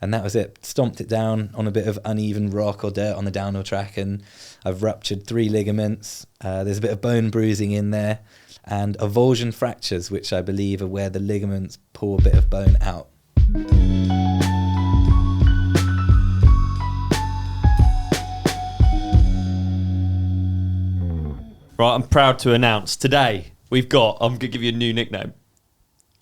And that was it. Stomped it down on a bit of uneven rock or dirt on the downhill track, and I've ruptured 3 ligaments. There's a bit of bone bruising in there, and avulsion fractures, which I believe are where the ligaments pull a bit of bone out. Right, I'm proud to announce today I'm going to give you a new nickname.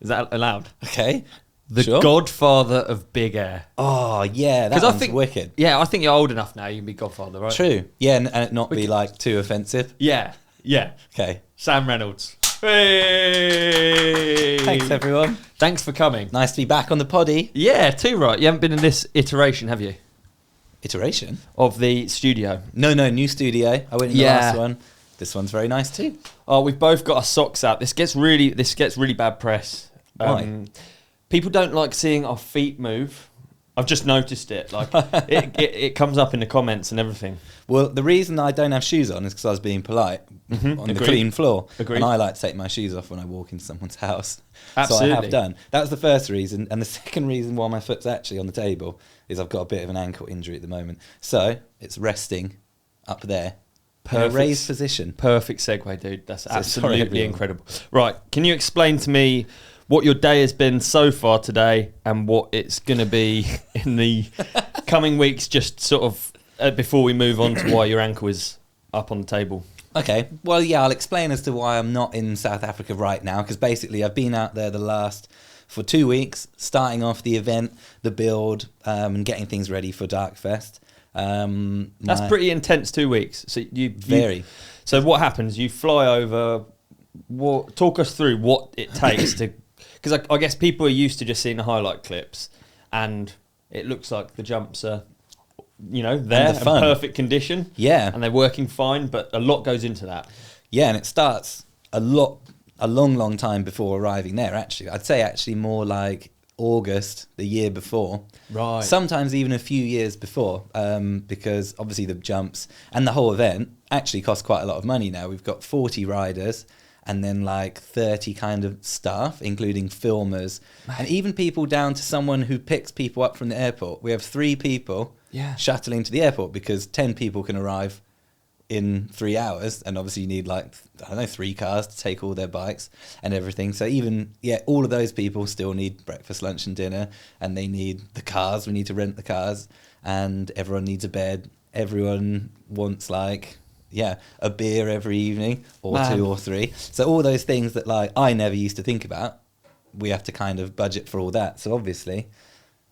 Is that allowed? Okay. The Sure. Godfather of Big Air. Oh, yeah, that one's wicked. Yeah, I think you're old enough now, you can be Godfather, right? True. Yeah, and it not be like too offensive. Yeah. Okay. Sam Reynolds. Hey! Thanks, everyone. Thanks for coming. Nice to be back on the poddy. Yeah, too right. You haven't been in this iteration, have you? Iteration? Of the studio. No, new studio. I went in the last one. This one's very nice too. Oh, we've both got our socks out. This gets really bad press. Why? People don't like seeing our feet move. I've just noticed it. Like it comes up in the comments and everything. Well, the reason I don't have shoes on is because I was being polite on the clean floor. Agreed. And I like to take my shoes off when I walk into someone's house. Absolutely. So I have done. That was the first reason. And the second reason why my foot's actually on the table is I've got a bit of an ankle injury at the moment. So it's resting up there. Perfect. In a raised position. Perfect segue, dude. That's So absolutely incredible. Right, can you explain to me what your day has been so far today and what it's going to be in the coming weeks, just sort of before we move on to why your ankle is up on the table? Okay, well, yeah, I'll explain as to why I'm not in South Africa right now, because basically I've been out there for 2 weeks, starting off the event, the build, and getting things ready for DarkFest. That's pretty intense 2 weeks. So So what happens? You fly over. Talk us through what it takes to, because I guess people are used to just seeing the highlight clips, and it looks like the jumps are, there in perfect condition. Yeah, and they're working fine, but a lot goes into that. Yeah, and it starts a long time before arriving there. Actually, I'd say more like August the year before. Right. Sometimes even a few years before, because obviously the jumps and the whole event actually cost quite a lot of money now. We've got 40 riders and then like 30 kind of staff, including filmers, and even people down to someone who picks people up from the airport. We have 3 people shuttling to the airport because 10 people can arrive in 3 hours, and obviously you need 3 cars to take all their bikes and everything. So even all of those people still need breakfast, lunch and dinner, and they need the cars. We need to rent the cars, and everyone needs a bed. Everyone wants a beer every evening or 2 or 3. So all those things that I never used to think about, we have to kind of budget for all that. So obviously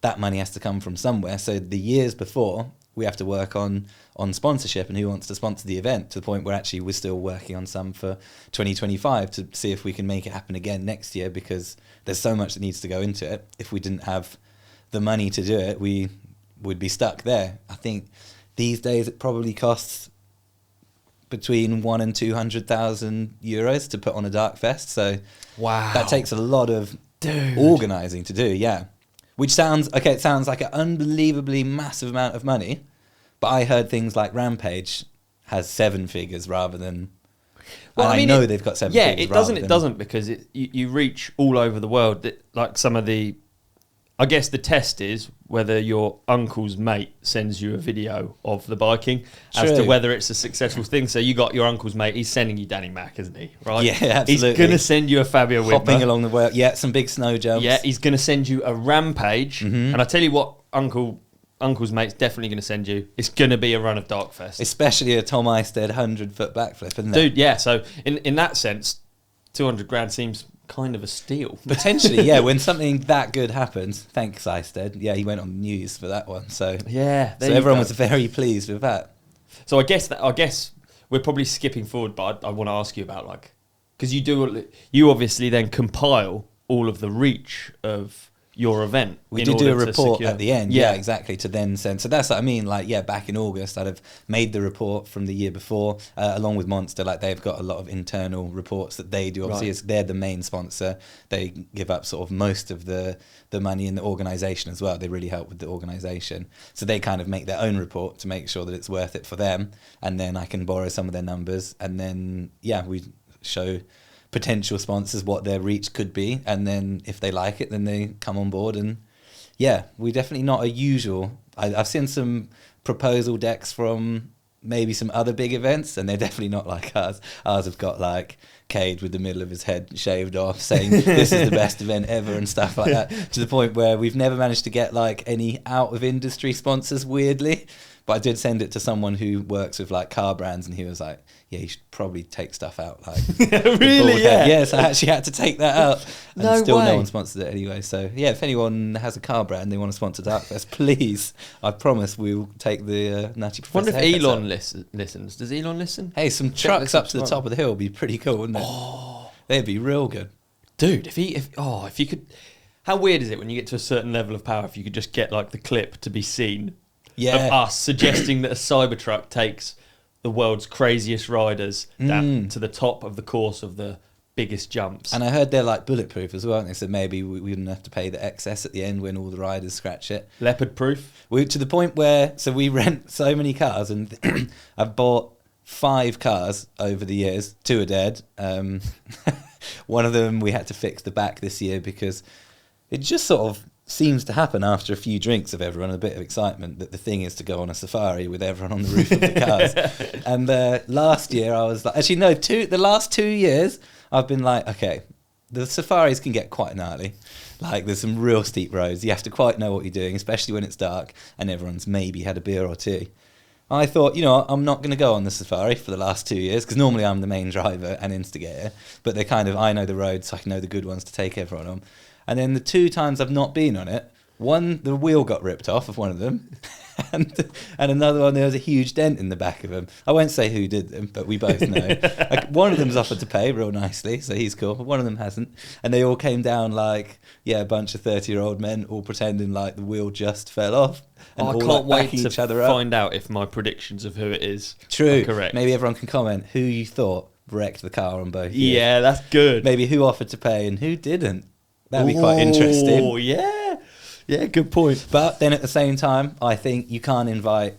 that money has to come from somewhere. So the years before, we have to work on sponsorship and who wants to sponsor the event, to the point where actually we're still working on some for 2025 to see if we can make it happen again next year, because there's so much that needs to go into it. If we didn't have the money to do it, we would be stuck there. I think these days it probably costs between 100,000 and 200,000 euros to put on a DarkFest. So wow, that takes a lot of organising to do, Which sounds it sounds like an unbelievably massive amount of money, but I heard things like Rampage has 7 figures rather than. Well, I know they've got 7 figures. Yeah, it doesn't because you reach all over the world. Like some of the, I guess the test is whether your uncle's mate sends you a video of the biking as to whether it's a successful thing. So you got your uncle's mate, he's sending you Danny Mac, isn't he? Right? Yeah, absolutely. He's going to send you a Fabio Wimmer. Hopping along the way. Yeah, some big snow jumps. Yeah, he's going to send you a Rampage. Mm-hmm. And I tell you what, Uncle's mate's definitely going to send you. It's going to be a run of DarkFest. Especially a Tom Isted 100-foot backflip, isn't it? Dude, yeah. So in that sense, 200 grand seems kind of a steal. Potentially, yeah. When something that good happens, thanks Isted. Yeah, he went on the news for that one. So yeah, so everyone was very pleased with that. So I guess we're probably skipping forward, but I want to ask you about because you obviously then compile all of the reach of your event. We do a report at the end, yeah, exactly, to then send. So that's what I mean, back in August, I'd have made the report from the year before, along with Monster. They've got a lot of internal reports that they do. Obviously, as they're the main sponsor, they give up sort of most of the money in the organisation as well. They really help with the organisation. So they kind of make their own report to make sure that it's worth it for them. And then I can borrow some of their numbers. And then, we show potential sponsors what their reach could be, and then if they like it, then they come on board and Yeah, we're definitely not a usual. I've seen some proposal decks from maybe some other big events, and they're definitely not like ours. Ours have got like Cade with the middle of his head shaved off saying this is the best event ever and stuff like that, to the point where we've never managed to get like any out of industry sponsors, weirdly. But I did send it to someone who works with like car brands, and he was like, yeah, you should probably take stuff out. Like, really? Yeah. Yes, I actually had to take that out. And No still way. No one sponsored it anyway. So yeah, if anyone has a car brand and they want to sponsor DarkFest, please, I promise we'll take the Nutty I Professor. wonder if haircuts Elon out. listens. Does Elon listen? Hey, some trucks up to the top of the hill would be pretty cool, wouldn't it? Oh, They'd be real good. dude, if you could, how weird is it when you get to a certain level of power if you could just get like the clip to be seen of us suggesting that a Cybertruck takes the world's craziest riders down to the top of the course of the biggest jumps. And I heard they're like bulletproof as well. And they said maybe we wouldn't have to pay the excess at the end when all the riders scratch it. Leopard proof. We to the point where we rent so many cars, and I've bought 5 cars over the years. 2 are dead. One of them we had to fix the back this year because it just sort of seems to happen after a few drinks of everyone, a bit of excitement, that the thing is to go on a safari with everyone on the roof of the cars. And last year I was like, actually no, the last 2 years I've been like, okay, the safaris can get quite gnarly. Like there's some real steep roads. You have to quite know what you're doing, especially when it's dark and everyone's maybe had a beer or two. I thought, I'm not going to go on the safari for the last 2 years because normally I'm the main driver and instigator, but I know the roads, so I can know the good ones to take everyone on. And then the 2 times I've not been on it, one, the wheel got ripped off of one of them, and another one, there was a huge dent in the back of them. I won't say who did them, but we both know. Like, one of them's offered to pay real nicely, so he's cool. One of them hasn't. And they all came down like, a bunch of 30-year-old men all pretending like the wheel just fell off. And I all, can't like, wait to each other up. find out if my predictions of who it is True. are correct. Maybe everyone can comment who you thought wrecked the car on both. Yeah, that's good. Maybe who offered to pay and who didn't. That'd be quite interesting. Oh, yeah. Yeah, good point. But then at the same time, I think you can't invite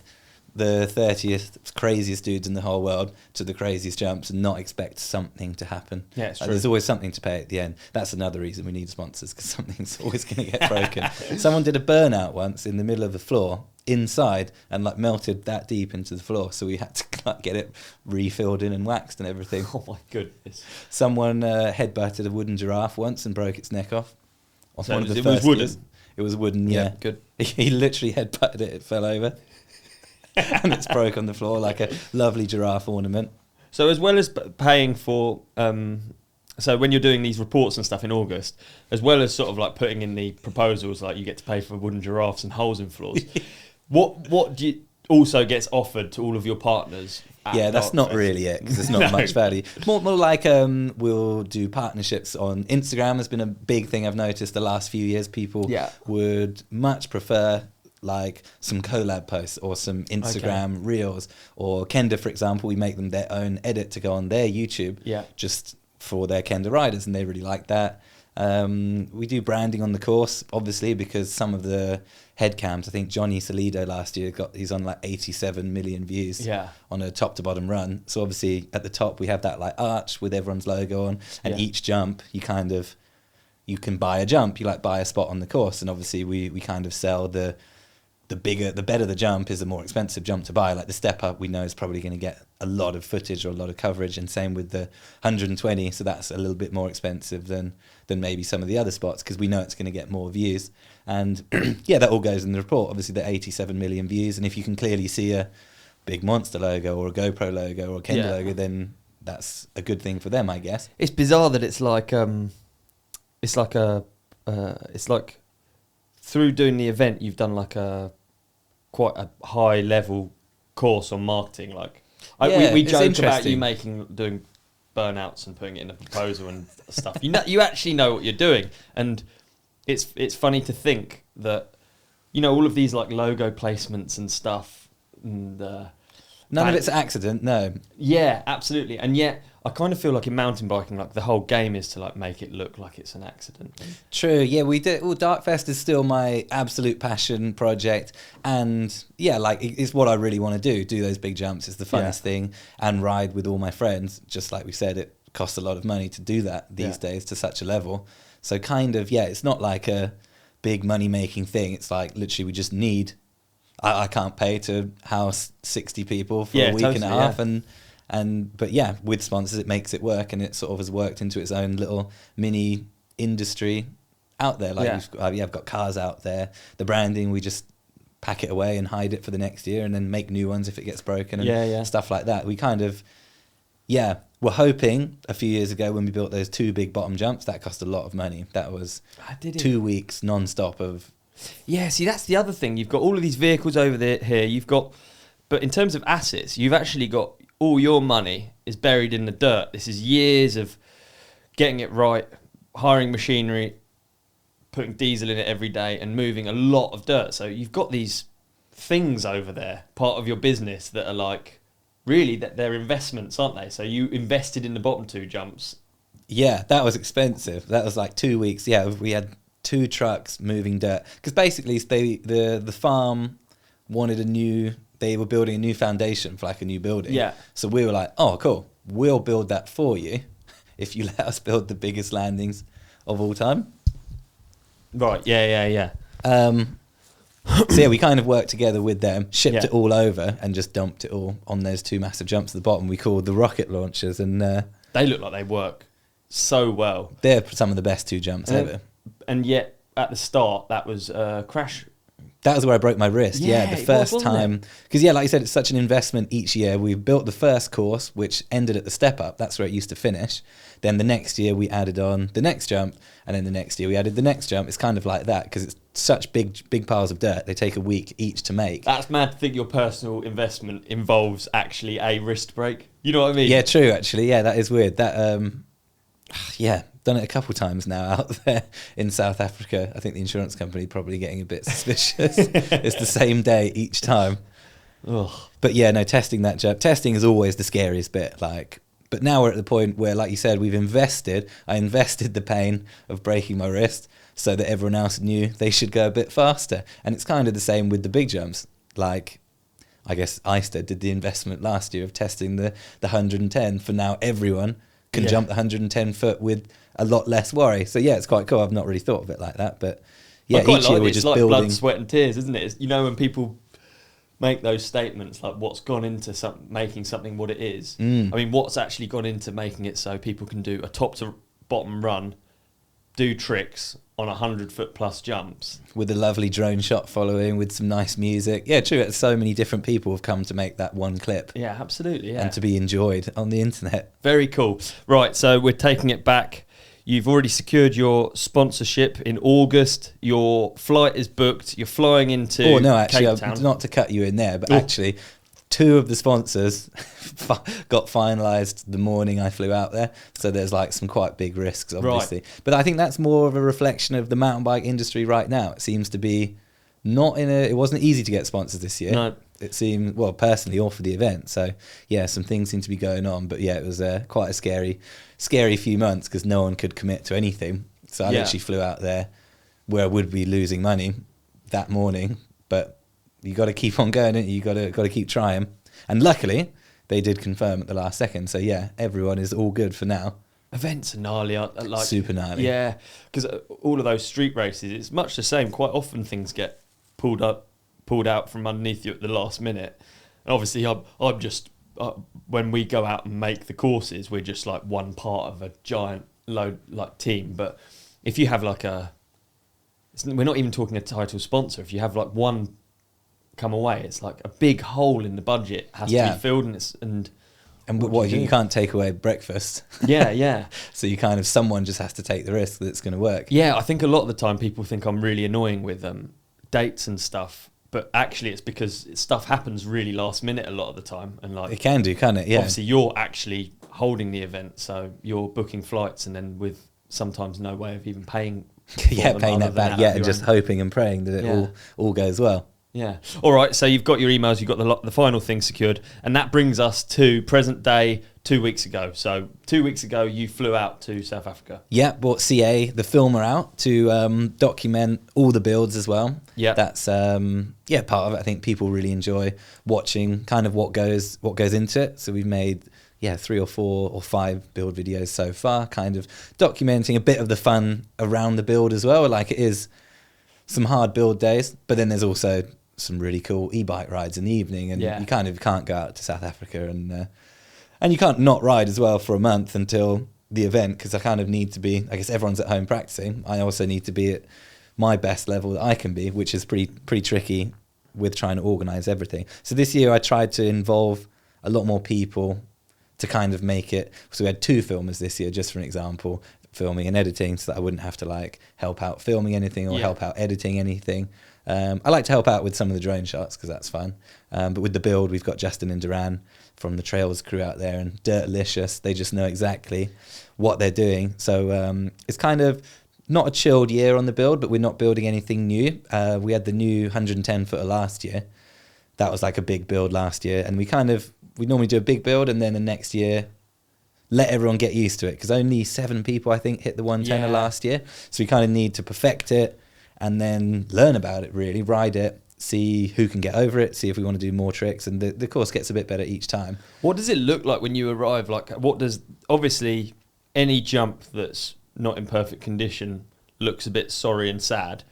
the 30th craziest dudes in the whole world to the craziest jumps and not expect something to happen. Yeah, it's true. There's always something to pay at the end. That's another reason we need sponsors, because something's always going to get broken. Someone did a burnout once in the middle of the floor inside and like melted that deep into the floor, so we had to like get it refilled in and waxed and everything. Oh my goodness. Someone headbutted a wooden giraffe once and broke its neck off. So it was wooden? It was wooden, yeah. Good. He literally headbutted it fell over. And it's broke on the floor like a lovely giraffe ornament. So as well as paying for, so when you're doing these reports and stuff in August, as well as sort of like putting in the proposals, like you get to pay for wooden giraffes and holes in floors, what do you also gets offered to all of your partners? Yeah, that's not really it, because there's not much value. More like we'll do partnerships on Instagram. Has been a big thing I've noticed the last few years. People would much prefer like some collab posts or some Instagram reels, or Kenda, for example. We make them their own edit to go on their YouTube, just for their Kenda riders, and they really like that. We do branding on the course, obviously, because some of the head cams, I think Johnny Salido last year he's on like 87 million views on a top to bottom run. So obviously at the top we have that like arch with everyone's logo on, and each jump you can buy a jump, you like buy a spot on the course, and obviously we kind of sell the better the jump is, the more expensive jump to buy. Like the step up we know is probably going to get a lot of footage or a lot of coverage, and same with the 120, so that's a little bit more expensive than maybe some of the other spots, because we know it's going to get more views. And that all goes in the report, obviously the 87 million views, and if you can clearly see a big Monster logo or a GoPro logo or a Kenda logo, then that's a good thing for them, I guess. It's bizarre that it's like through doing the event you've done like quite a high level course on marketing. Like we joke about you doing burnouts and putting it in a proposal and stuff. You actually know what you're doing, and it's funny to think that all of these like logo placements and stuff, and none of it's an accident. No. Yeah, absolutely. And yet I kind of feel like in mountain biking, like the whole game is to like make it look like it's an accident. True. Yeah, we did. Well, DarkFest is still my absolute passion project, and like it's what I really want to do those big jumps. It's the funnest thing, and ride with all my friends. Just like we said, it costs a lot of money to do that these days to such a level. So kind of, it's not like a big money making thing. It's like literally we just need. I can't pay to house 60 people for a week and a half, but yeah, with sponsors it makes it work, and it sort of has worked into its own little mini industry out there. Like I've got cars out there. The branding, we just pack it away and hide it for the next year, and then make new ones if it gets broken and stuff like that. We kind of we're hoping a few years ago when we built those 2 big bottom jumps, that cost a lot of money. That was 2 weeks non-stop of. Yeah, see, that's the other thing. You've got all of these vehicles over there here. But in terms of assets, you've actually got all your money is buried in the dirt. This is years of getting it right, hiring machinery, putting diesel in it every day, and moving a lot of dirt. So you've got these things over there, part of your business, that are like, really, that they're investments, aren't they? So you invested in the bottom 2 jumps. Yeah, that was expensive. That was like 2 weeks. Yeah, we had 2 trucks moving dirt, because basically the farm wanted they were building a new foundation for like a new building. Yeah. So we were like, oh cool, we'll build that for you if you let us build the biggest landings of all time. Right. Yeah. So yeah, we kind of worked together with them, shipped it all over, and just dumped it all on those 2 massive jumps at the bottom. We called the rocket launchers, and they look like they work so well. They're some of the best 2 jumps ever. And yet, at the start, that was a crash. That was where I broke my wrist. Yeah, the first time. Because, like you said, it's such an investment each year. We built the first course, which ended at the step up. That's where it used to finish. Then the next year, we added on the next jump. And then the next year, we added the next jump. It's kind of like that, because it's such big piles of dirt. They take a week each to make. That's mad to think your personal investment involves actually a wrist break. You know what I mean? Yeah, true, actually. Yeah, that is weird. That, done it a couple times now out there in South Africa. I think the insurance company probably getting a bit suspicious. It's the same day each time. Ugh. But yeah, no, testing is always the scariest bit. But now we're at the point where, like you said, I invested the pain of breaking my wrist so that everyone else knew they should go a bit faster. And it's kind of the same with the big jumps. Like, I guess Isted did the investment last year of testing the 110 for now everyone can jump the 110 foot with a lot less worry. So yeah, it's quite cool. I've not really thought of it like that, but yeah, each year we're just building. It's like blood, sweat and tears, isn't it? When people make those statements, like what's gone into making something what it is. I mean, what's actually gone into making it so people can do a top to bottom run, do tricks on 100-foot plus jumps with a lovely drone shot following, with some nice music. Yeah, true. So many different people have come to make that one clip. Yeah, absolutely. Yeah, and to be enjoyed on the internet. Very cool. Right, so we're taking it back. You've already secured your sponsorship in August. Your flight is booked. You're flying into Cape Town. Not to cut you in there, but actually, 2 of the sponsors got finalised the morning I flew out there. So there's like some quite big risks, obviously. Right. But I think that's more of a reflection of the mountain bike industry right now. It seems to be it wasn't easy to get sponsors this year. No. It seemed, well, personally, or for the event. So yeah, some things seem to be going on. But yeah, it was quite a scary few months, because no one could commit to anything. So I literally flew out there where I would be losing money that morning, but you got to keep on going, don't you? You got to keep trying. And luckily, they did confirm at the last second. So yeah, everyone is all good for now. Events are gnarly, like super gnarly. Yeah, because all of those street races, it's much the same. Quite often things get pulled out from underneath you at the last minute. And obviously, I'm just when we go out and make the courses, we're just like one part of a giant team. But if you have we're not even talking a title sponsor. If you have like one come away, it's like a big hole in the budget has to be filled, and what you can't take away breakfast. Yeah. So you kind of, someone just has to take the risk that it's going to work. Yeah, I think a lot of the time people think I'm really annoying with dates and stuff, but actually it's because stuff happens really last minute a lot of the time, and like it can do, can't it? Yeah. Obviously, you're actually holding the event, so you're booking flights, and then with sometimes no way of even paying. Paying that back. Yeah, and just hoping and praying that it all goes well. Yeah. All right. So you've got your emails, you've got the final thing secured, and that brings us to present day 2 weeks ago. So 2 weeks ago, you flew out to South Africa. Yeah, brought CA, the filmer, out to document all the builds as well. Yeah. That's part of it. I think people really enjoy watching kind of what goes into it. So we've made 3 or 4 or 5 build videos so far, kind of documenting a bit of the fun around the build as well. Like, it is some hard build days, but then there's also some really cool e-bike rides in the evening, and you kind of can't go out to South Africa, and you can't not ride as well for a month until the event, because I kind of need to be, I guess everyone's at home practicing. I also need to be at my best level that I can be, which is pretty tricky with trying to organise everything. So this year I tried to involve a lot more people to kind of make it. So we had 2 filmers this year, just for an example, filming and editing, so that I wouldn't have to like help out filming anything or help out editing anything. I like to help out with some of the drone shots because that's fun. But with the build, we've got Justin and Duran from the Trails crew out there, and Dirtlicious. They just know exactly what they're doing. So it's kind of not a chilled year on the build, but we're not building anything new. We had the new 110 footer last year. That was like a big build last year, and we normally do a big build, and then the next year let everyone get used to it, because only 7 people I think hit the 110er last year. So we kind of need to perfect it and then learn about it, really ride it, see who can get over it, see if we want to do more tricks, and the course gets a bit better each time. What does it look like when you arrive? Like, obviously any jump that's not in perfect condition looks a bit sorry and sad.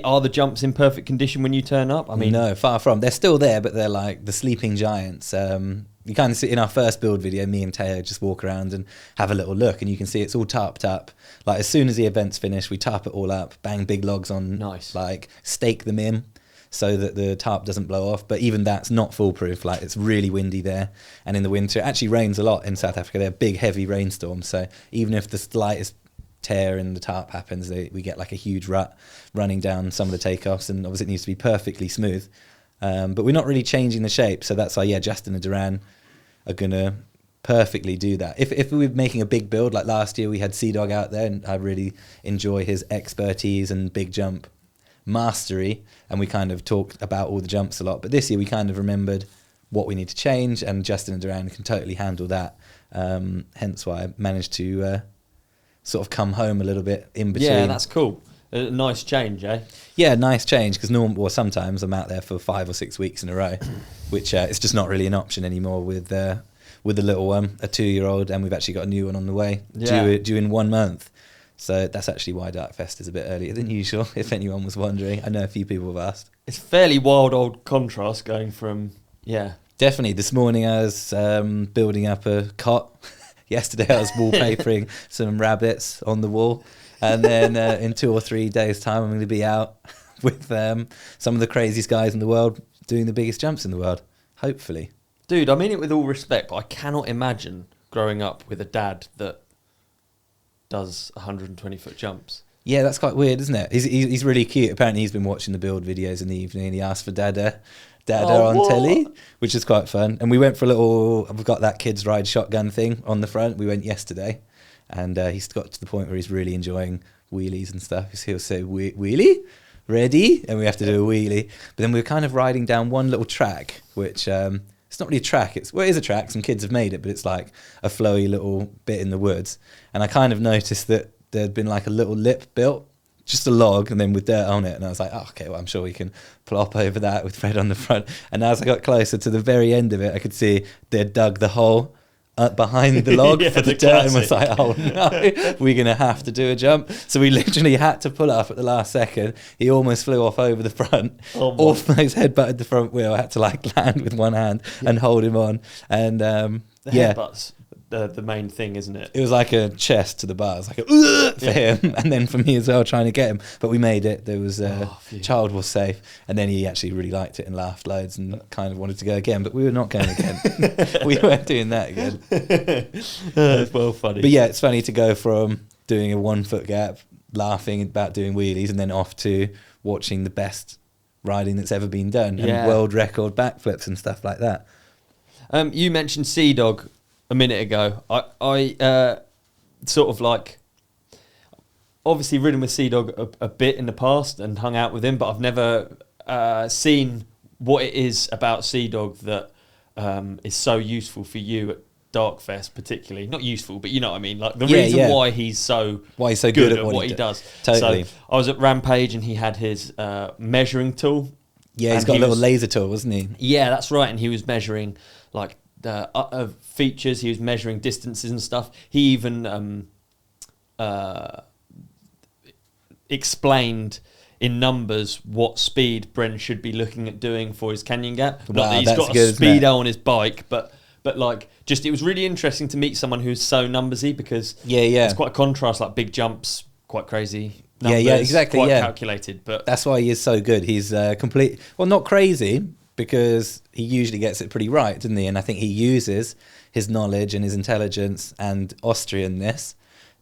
Are the jumps in perfect condition when you turn up? I mean, no, far from. They're still there, but they're like the sleeping giants. You kind of see in our first build video, me and Teo just walk around and have a little look, and you can see it's all tarped up. Like as soon as the event's finished, we tarp it all up, bang big logs on, like stake them in so that the tarp doesn't blow off. But even that's not foolproof. Like it's really windy there, and in the winter it actually rains a lot in South Africa. They're big, heavy rainstorms. So even if the slightest tear in the tarp happens, we get like a huge rut running down some of the takeoffs, and obviously it needs to be perfectly smooth. But we're not really changing the shape, so that's why Justin and Duran are gonna perfectly do that. If we were making a big build like last year, we had Sea Dog out there, and I really enjoy his expertise and big jump mastery, and we kind of talked about all the jumps a lot. But this year we kind of remembered what we need to change, and Justin and Duran can totally handle that. Hence why I managed to sort of come home a little bit in between. Yeah, that's cool. A nice change, eh? Yeah, nice change, because sometimes I'm out there for 5 or 6 weeks in a row, which it's just not really an option anymore with the little one, a 2-year-old, and we've actually got a new one on the way, due in 1 month. So that's actually why DarkFest is a bit earlier than usual, if anyone was wondering. I know a few people have asked. It's fairly wild old contrast going from, Definitely. This morning I was building up a cot. Yesterday I was wallpapering some rabbits on the wall. And then in 2 or 3 days' time, I'm going to be out with some of the craziest guys in the world doing the biggest jumps in the world, hopefully. Dude, I mean it with all respect, but I cannot imagine growing up with a dad that does 120-foot jumps. Yeah, that's quite weird, isn't it? He's really cute. Apparently he's been watching the build videos in the evening, and he asked for Dada on telly, which is quite fun. And we went for we've got that kids ride shotgun thing on the front. We went yesterday. And he's got to the point where he's really enjoying wheelies and stuff. He'll say, wheelie? Ready? And we have to do a wheelie. But then we were kind of riding down one little track, which it's not really a track. It is a track. Some kids have made it, but it's like a flowy little bit in the woods. And I kind of noticed that there'd been like a little lip built, just a log, and then with dirt on it. And I was like, oh, okay, well, I'm sure we can plop over that with Fred on the front. And as I got closer to the very end of it, I could see they'd dug the hole behind the log for the dirt, and was like, oh no, we're gonna have to do a jump. So we literally had to pull up at the last second. He almost flew off over the front, almost headbutted the front wheel. I had to like land with one hand and hold him on, and headbutts the main thing, isn't it? It was like a chest to the bar. It was like for him, and then for me as well, trying to get him. But we made it. There was child was safe, and then he actually really liked it and laughed loads and kind of wanted to go again. But we were not going again. We weren't doing that again. That's well funny. But yeah, it's funny to go from doing a 1 foot gap, laughing about doing wheelies, and then off to watching the best riding that's ever been done, and world record backflips and stuff like that. You mentioned Sea Dog a minute ago. I sort of like obviously ridden with Sea Dog a bit in the past and hung out with him, but I've never seen what it is about Sea Dog that is so useful for you at DarkFest, particularly. Not useful, but you know what I mean. Like the reason why he's so good at what he does. Totally. So I was at Rampage and he had his measuring tool. Yeah, he's got a little laser tool, wasn't he? Yeah, that's right. And he was measuring like the features. He was measuring distances and stuff. He even explained in numbers what speed Bren should be looking at doing for his canyon gap. Wow, Not that he's got a speedo on his bike, but like, just it was really interesting to meet someone who's so numbersy, because it's quite a contrast, like big jumps, quite crazy numbers, exactly, quite calculated. But that's why he is so good. He's not crazy, because he usually gets it pretty right, doesn't he? And I think he uses his knowledge and his intelligence and Austrianness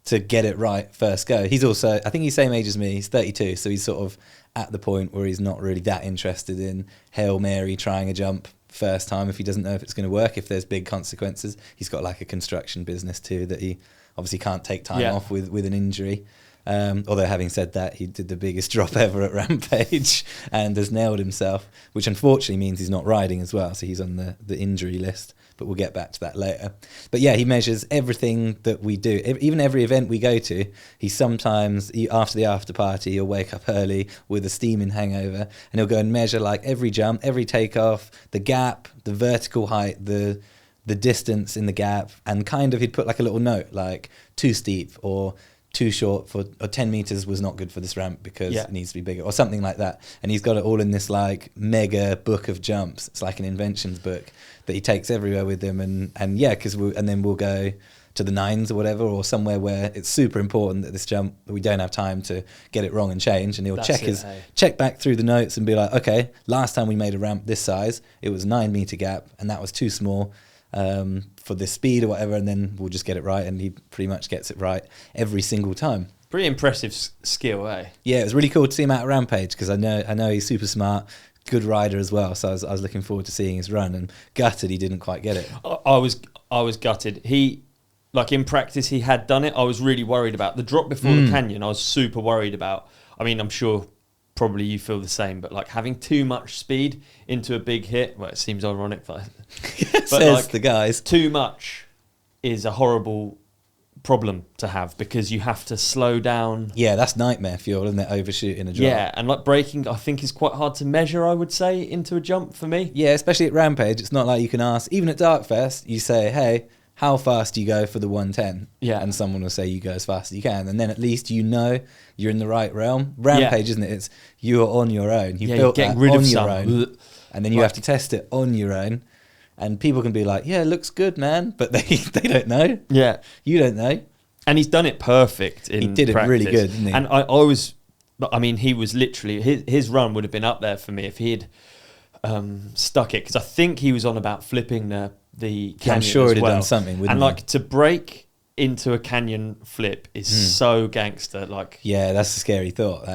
to get it right first go. He's also, I think he's same age as me, he's 32, so he's sort of at the point where he's not really that interested in Hail Mary trying a jump first time if he doesn't know if it's going to work, if there's big consequences. He's got like a construction business too that he obviously can't take time off with an injury. Although having said that, he did the biggest drop ever at Rampage and has nailed himself, which unfortunately means he's not riding as well, so he's on the injury list, but we'll get back to that later. But yeah, he measures everything that we do, even every event we go to. He sometimes, after the after party, he'll wake up early with a steaming hangover and he'll go and measure like every jump, every takeoff, the gap, the vertical height, the distance in the gap, and kind of he'd put like a little note like too steep or too short or 10 meters was not good for this ramp because it needs to be bigger or something like that. And he's got it all in this like mega book of jumps. It's like an inventions book that he takes everywhere with him. And then we'll go to the nines or whatever, or somewhere where it's super important that this jump, that we don't have time to get it wrong and change. And he'll check back through the notes and be like, okay, last time we made a ramp this size, it was 9 meter gap and that was too small for this speed or whatever, and then we'll just get it right. And he pretty much gets it right every single time. Pretty impressive skill, eh? Yeah, it was really cool to see him out at Rampage, because I know he's super smart, good rider as well. So I was looking forward to seeing his run, and gutted he didn't quite get it. I was gutted. He, like in practice, he had done it. I was really worried about the drop before the canyon. I was super worried about. I mean, I'm sure probably you feel the same, but like having too much speed into a big hit, well, it seems ironic, but says like, the guys. Too much is a horrible problem to have, because you have to slow down. Yeah, that's nightmare fuel, isn't it? Overshooting a drop. Yeah, and like braking, I think is quite hard to measure, I would say, into a jump for me. Yeah, especially at Rampage. It's not like you can ask, even at DarkFest, you say, hey, how fast do you go for the 110? Yeah. And someone will say you go as fast as you can. And then at least you know you're in the right realm. Rampage, isn't it? It's you're on your own. You built that on your own. And then you have to test it on your own. And people can be like, yeah, it looks good, man. But they don't know. Yeah. You don't know. And he's done it perfect in He did practice. it really good, didn't he? And he was literally, his run would have been up there for me if he had stuck it. Because I think he was on about flipping the canyon. I'm sure he'd have done something, wouldn't and he? like to break into a canyon flip is so gangster. Like, yeah, that's a scary thought.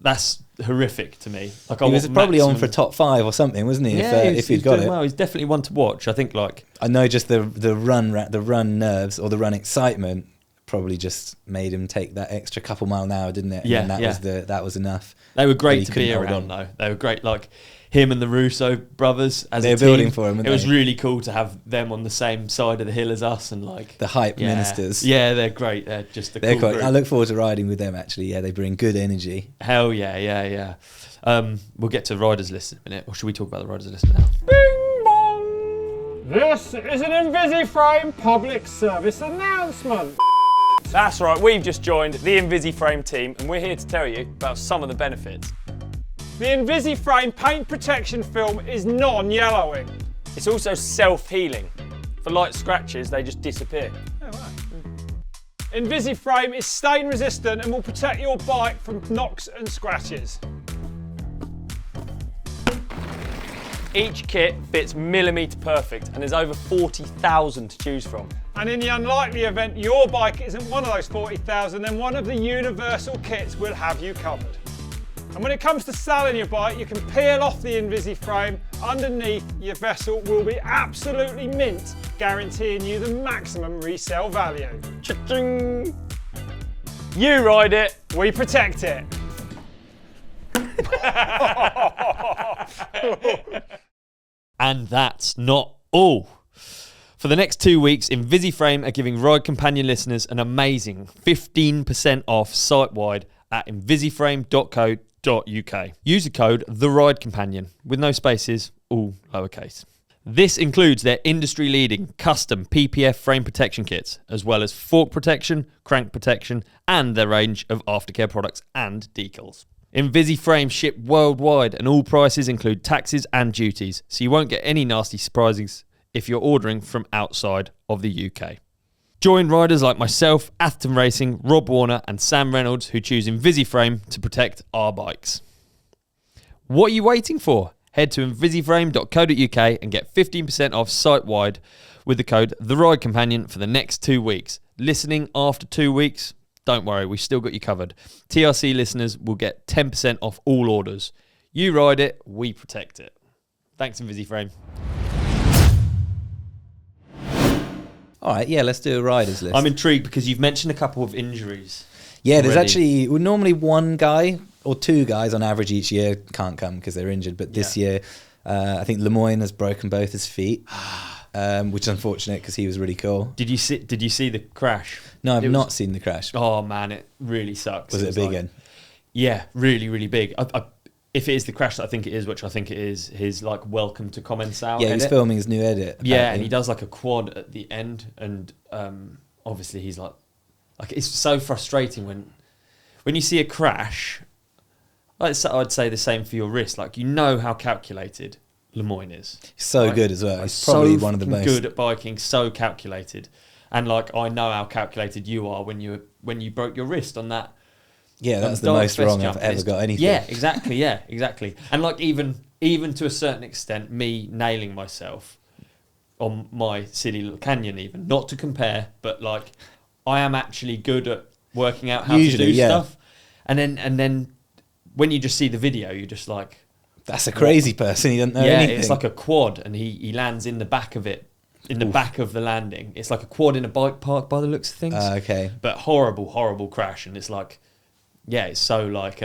That's horrific to me. Like, he was probably on for top 5 or something, wasn't he? Yeah, if he'd got it. Well, he's definitely one to watch. I think I know just the run nerves or the run excitement probably just made him take that extra couple mile an hour, didn't it? And that was enough. They were great to be around though. They were great. Like him and the Russo brothers as they were building for him. It was really cool to have them on the same side of the hill as us, and like the hype ministers. Yeah, they're great. They're just a cool group. I look forward to riding with them. Actually, yeah, they bring good energy. Hell yeah. We'll get to riders list in a minute, or should we talk about the riders list now? Bing bong! This is an INVISIFRAME public service announcement. That's right, we've just joined the INVISIFRAME team, and we're here to tell you about some of the benefits. The INVISIFRAME paint protection film is non-yellowing. It's also self-healing. For light scratches, they just disappear. Oh, right. INVISIFRAME is stain resistant and will protect your bike from knocks and scratches. Each kit fits millimetre perfect, and there's over 40,000 to choose from. And in the unlikely event your bike isn't one of those 40,000, then one of the universal kits will have you covered. And when it comes to selling your bike, you can peel off the INVISIFRAME. Underneath, your vessel will be absolutely mint, guaranteeing you the maximum resale value. Cha-ching! You ride it, we protect it. And that's not all. For the next 2 weeks, INVISIFRAME are giving Ride Companion listeners an amazing 15% off site-wide at invisiframe.co.uk. Use the code THERIDECOMPANION with no spaces, all lowercase. This includes their industry-leading custom PPF frame protection kits, as well as fork protection, crank protection, and their range of aftercare products and decals. INVISIFRAME ship worldwide and all prices include taxes and duties, so you won't get any nasty surprises if you're ordering from outside of the UK. Join riders like myself, Atherton Racing, Rob Warner and Sam Reynolds who choose INVISIFRAME to protect our bikes. What are you waiting for? Head to invisiframe.co.uk and get 15% off site-wide with the code THERIDECOMPANION for the next 2 weeks. Listening after 2 weeks? Don't worry, we've still got you covered. TRC listeners will get 10% off all orders. You ride it, we protect it. Thanks, INVISIFRAME. All right, yeah, let's do a riders list. I'm intrigued because you've mentioned a couple of injuries. Yeah, there's already. actually normally one guy or two guys on average each year can't come because they're injured. But this year, I think Lemoyne has broken both his feet, which is unfortunate because he was really cool. Did you see the crash? No, I've not seen the crash. Oh man, it really sucks. Was it a big one? Yeah, really, really big. If it is the crash that I think it is, which I think it is, his like welcome to Commensal. Yeah, he's filming his new edit. Apparently. Yeah, and he does like a quad at the end, and obviously he's like it's so frustrating when you see a crash. I'd say the same for your wrist. Like, you know how calculated Lemoyne is. He's so good as well. He's probably one of the most good at biking. So calculated, and like I know how calculated you are when you broke your wrist on that. Yeah, that's the most wrong I've ever got anything. Yeah, exactly. Yeah, exactly. And like even to a certain extent, me nailing myself on my silly little canyon, even not to compare, but like I am actually good at working out how to do stuff. And then when you just see the video, you're just like, that's a crazy person. He doesn't know anything. Yeah, it's like a quad, and he lands in the back of it, in the back of the landing. It's like a quad in a bike park by the looks of things. Okay. But horrible crash, and it's like, yeah, it's so like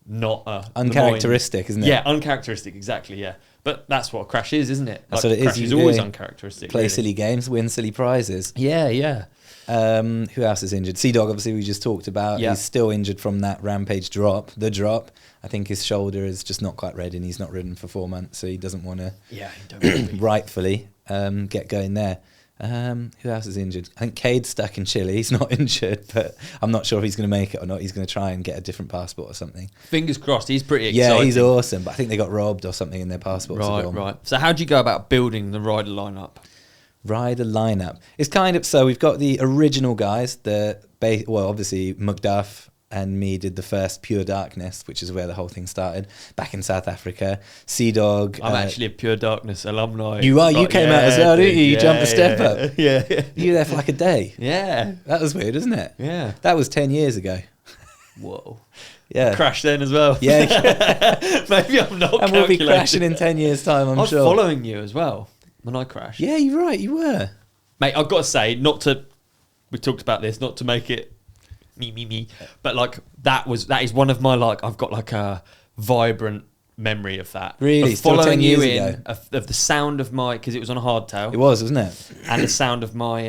not uncharacteristic, isn't it? Yeah, uncharacteristic, exactly. Yeah, but that's what a crash is, isn't it? That's what it is. Crash is always uncharacteristic. Play silly games, win silly prizes. Yeah. Who else is injured? Sea Dog, obviously, we just talked about. Yeah. He's still injured from that Rampage drop. The drop. I think his shoulder is just not quite ready, and he's not ridden for 4 months, so he doesn't want to. Yeah, he don't rightfully get going there. Who else is injured? I think Cade's stuck in Chile. He's not injured, but I'm not sure if he's going to make it or not. He's going to try and get a different passport or something. Fingers crossed. He's pretty exciting. Yeah, he's awesome, but I think they got robbed or something in their passports. Right. So how do you go about building the rider lineup? Rider lineup. It's kind of, so we've got the original guys, obviously Macduff and me did the first Pure Darkness, which is where the whole thing started, back in South Africa. Sea Dog. I'm actually a Pure Darkness alumni. You are? You came out as well, didn't you? You jumped a step up. Yeah. You were there for like a day. Yeah. That was weird, isn't it? Yeah. That was 10 years ago. Whoa. Yeah. Crashed then as well. Yeah. Maybe I'm not And we'll be crashing in 10 years' time, I'm sure. I was following you as well when I crashed. Yeah, you're right, you were. Mate, I've got to say, we talked about this, not to make it me, but like that is one of my, like, I've got like a vibrant memory of that. Really? Of following you in, ago. Of the sound of my, because it was on a hardtail. It was, wasn't it? And the sound of my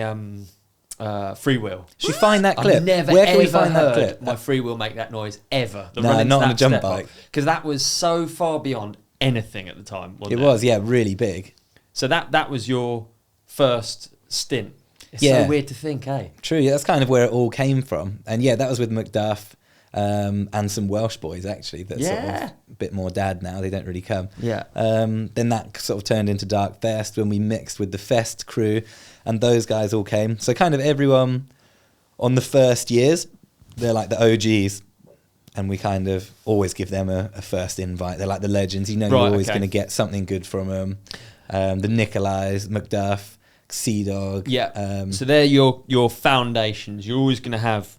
freewheel. Should we find that clip? I've never Where can we ever find that heard clip? my freewheel make that noise ever. No, not on a jump bike. Because that was so far beyond anything at the time, wasn't it? It was, yeah, really big. So that was your first stint. It's so weird to think, eh? True, yeah, that's kind of where it all came from. And yeah, that was with Macduff and some Welsh boys, actually. That's sort of a bit more dad now. They don't really come. Yeah. Then that sort of turned into DarkFest when we mixed with the Fest crew, and those guys all came. So kind of everyone on the first years, they're like the OGs, and we kind of always give them a first invite. They're like the legends. You know, you're always going to get something good from them. The Nikolais, Macduff, Sea Dog. Yeah. So they're your foundations. You're always going to have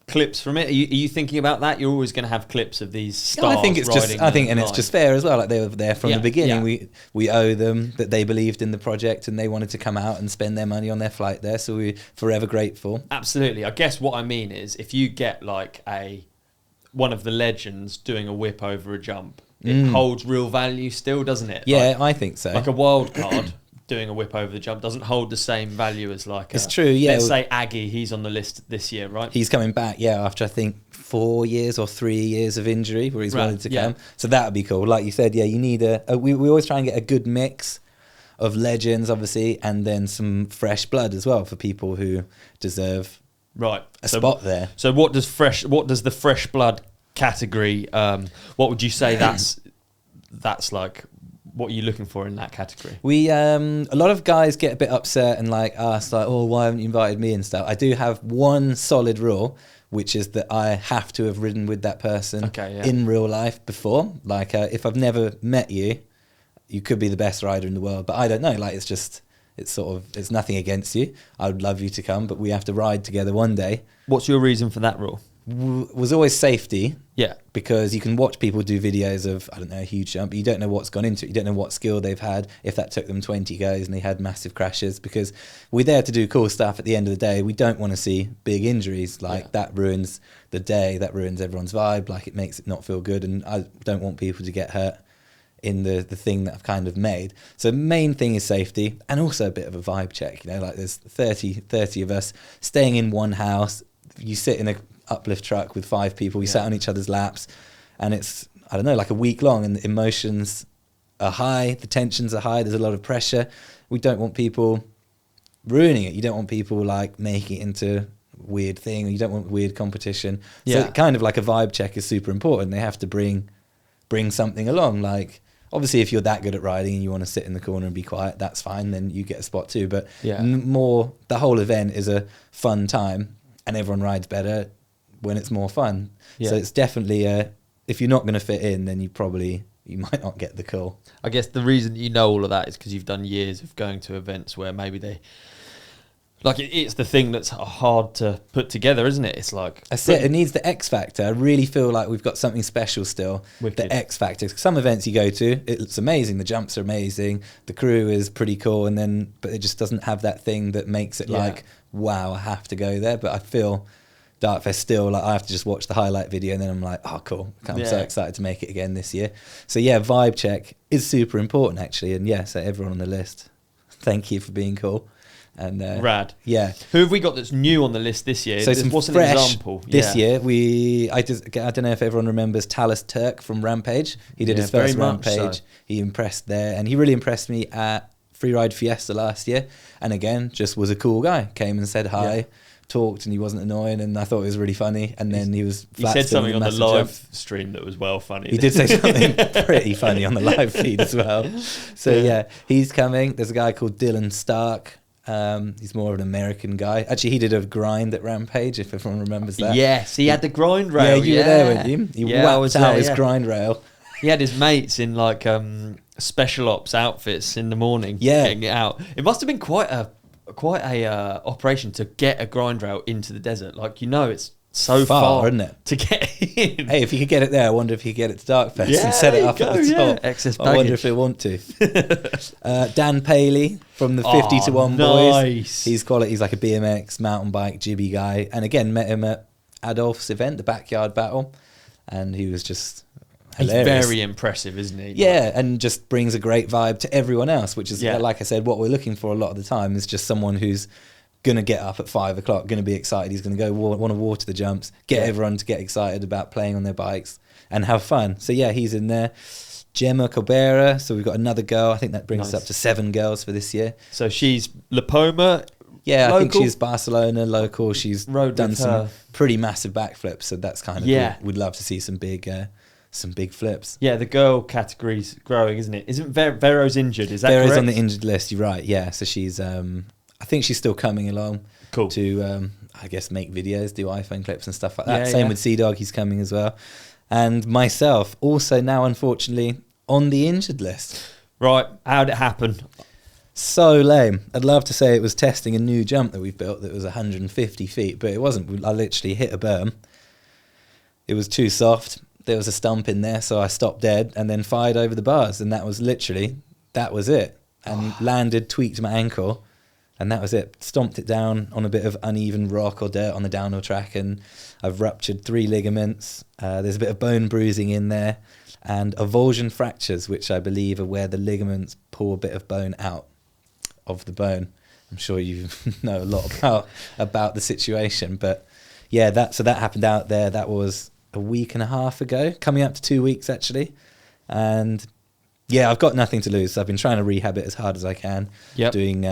clips from it. Are you thinking about that? You're always going to have clips of these stars. I think it's just. I think, and it's just fair as well. Like they were there from the beginning. Yeah. We owe them that they believed in the project and they wanted to come out and spend their money on their flight there. So we're forever grateful. Absolutely. I guess what I mean is, if you get like one of the legends doing a whip over a jump, it holds real value still, doesn't it? Yeah, like, I think so. Like a wild card doing a whip over the jump doesn't hold the same value as like it's true, yeah. Let's say Aggie, he's on the list this year, right? He's coming back, after I think 4 years or 3 years of injury where he's wanted to come. So that would be cool. Like you said, you need we always try and get a good mix of legends, obviously, and then some fresh blood as well for people who deserve a spot there. So what does the fresh blood category, what would you say that's like? What are you looking for in that category? We a lot of guys get a bit upset and like ask like, oh, why haven't you invited me and stuff. I do have one solid rule, which is that I have to have ridden with that person in real life before. Like if I've never met you, you could be the best rider in the world, but I don't know. Like it's nothing against you. I would love you to come, but we have to ride together one day. What's your reason for that rule? Was always safety. Yeah. Because you can watch people do videos of, I don't know, a huge jump, but you don't know what's gone into it. You don't know what skill they've had, if that took them 20 goes and they had massive crashes, because we're there to do cool stuff at the end of the day. We don't want to see big injuries. Like that ruins the day, that ruins everyone's vibe. Like it makes it not feel good. And I don't want people to get hurt in the thing that I've kind of made. So main thing is safety, and also a bit of a vibe check. You know, like there's 30 of us staying in one house. You sit in a uplift truck with 5 people, we sat on each other's laps, and it's, I don't know, like a week long, and the emotions are high, the tensions are high, there's a lot of pressure. We don't want people ruining it. You don't want people like making it into a weird thing, or you don't want weird competition. So kind of like a vibe check is super important. They have to bring something along. Like obviously if you're that good at riding and you want to sit in the corner and be quiet, that's fine, then you get a spot too. But more, the whole event is a fun time, and everyone rides better when it's more fun. So it's definitely if you're not going to fit in, then you might not get the call. I guess the reason you know all of that is because you've done years of going to events where maybe they, like it's the thing that's hard to put together, isn't it? It's like it needs the X factor. I really feel like we've got something special still. Wicked. The X factor. Some events you go to, it's amazing. The jumps are amazing. The crew is pretty cool, but it just doesn't have that thing that makes it like, wow, I have to go there. But I feel DarkFest still, like I have to just watch the highlight video and then I'm like, oh cool, I'm so excited to make it again this year. So vibe check is super important actually. And so everyone on the list, thank you for being cool. And rad. Yeah. Who have we got that's new on the list this year? So what's fresh an example? This year, I don't know if everyone remembers Talus Turk from Rampage. He did his first Rampage. So. He impressed there, and he really impressed me at Freeride Fiesta last year. And again, just was a cool guy. Came and said hi. Talked, and he wasn't annoying, and I thought it was really funny. And then he said something on the live stream that was well funny. He did say something pretty funny on the live feed as well. So he's coming. There's a guy called Dylan Stark. He's more of an American guy. Actually, he did a grind at Rampage, if everyone remembers that. Yes, he had the grind rail. Yeah, you were there, weren't you? He whacked out his grind rail. He had his mates in like special ops outfits in the morning, getting it out. It must have been quite a operation to get a grind rail into the desert. Like, it's so far, isn't it, to get in? Hey, if you could get it there, I wonder if you could get it to DarkFest and set it up at the top. Excess baggage. I wonder if they want to. Dan Paley from the 50 to 1 boys. He's quality. He's like a BMX mountain bike jibby guy. And again, met him at Adolf's event, the backyard battle, and he was just hilarious. He's very impressive, isn't he? Yeah, and just brings a great vibe to everyone else, which is, like I said, what we're looking for a lot of the time is just someone who's going to get up at 5 o'clock, going to be excited. He's going to go want to water the jumps, get everyone to get excited about playing on their bikes and have fun. So he's in there. Gemma Cabrera. So we've got another girl. I think that brings us up to 7 girls for this year. So she's La Poma. Yeah, local? I think she's Barcelona local. She's done some pretty massive backflips. So that's kind of cool. We'd love to see some big flips. Yeah, the girl category's growing, isn't it? Isn't Vero's injured? Is that correct? Vero's on the injured list. You're right. Yeah, so she's. I think she's still coming along. Cool. To I guess make videos, do iPhone clips and stuff like that. Same with Sea Dog. He's coming as well, and myself also now unfortunately on the injured list. Right. How'd it happen? So lame. I'd love to say it was testing a new jump that we've built that was 150 feet, but it wasn't. I literally hit a berm. It was too soft. There was a stump in there, so I stopped dead and then fired over the bars, and that was it. And landed, tweaked my ankle, and that was it. Stomped it down on a bit of uneven rock or dirt on the downhill track, and I've ruptured 3 ligaments. There's a bit of bone bruising in there, and avulsion fractures, which I believe are where the ligaments pull a bit of bone out of the bone. I'm sure you know a lot about the situation, but that happened out there. That was a week and a half ago, coming up to 2 weeks actually, and I've got nothing to lose. So I've been trying to rehab it as hard as I can. Yep. Doing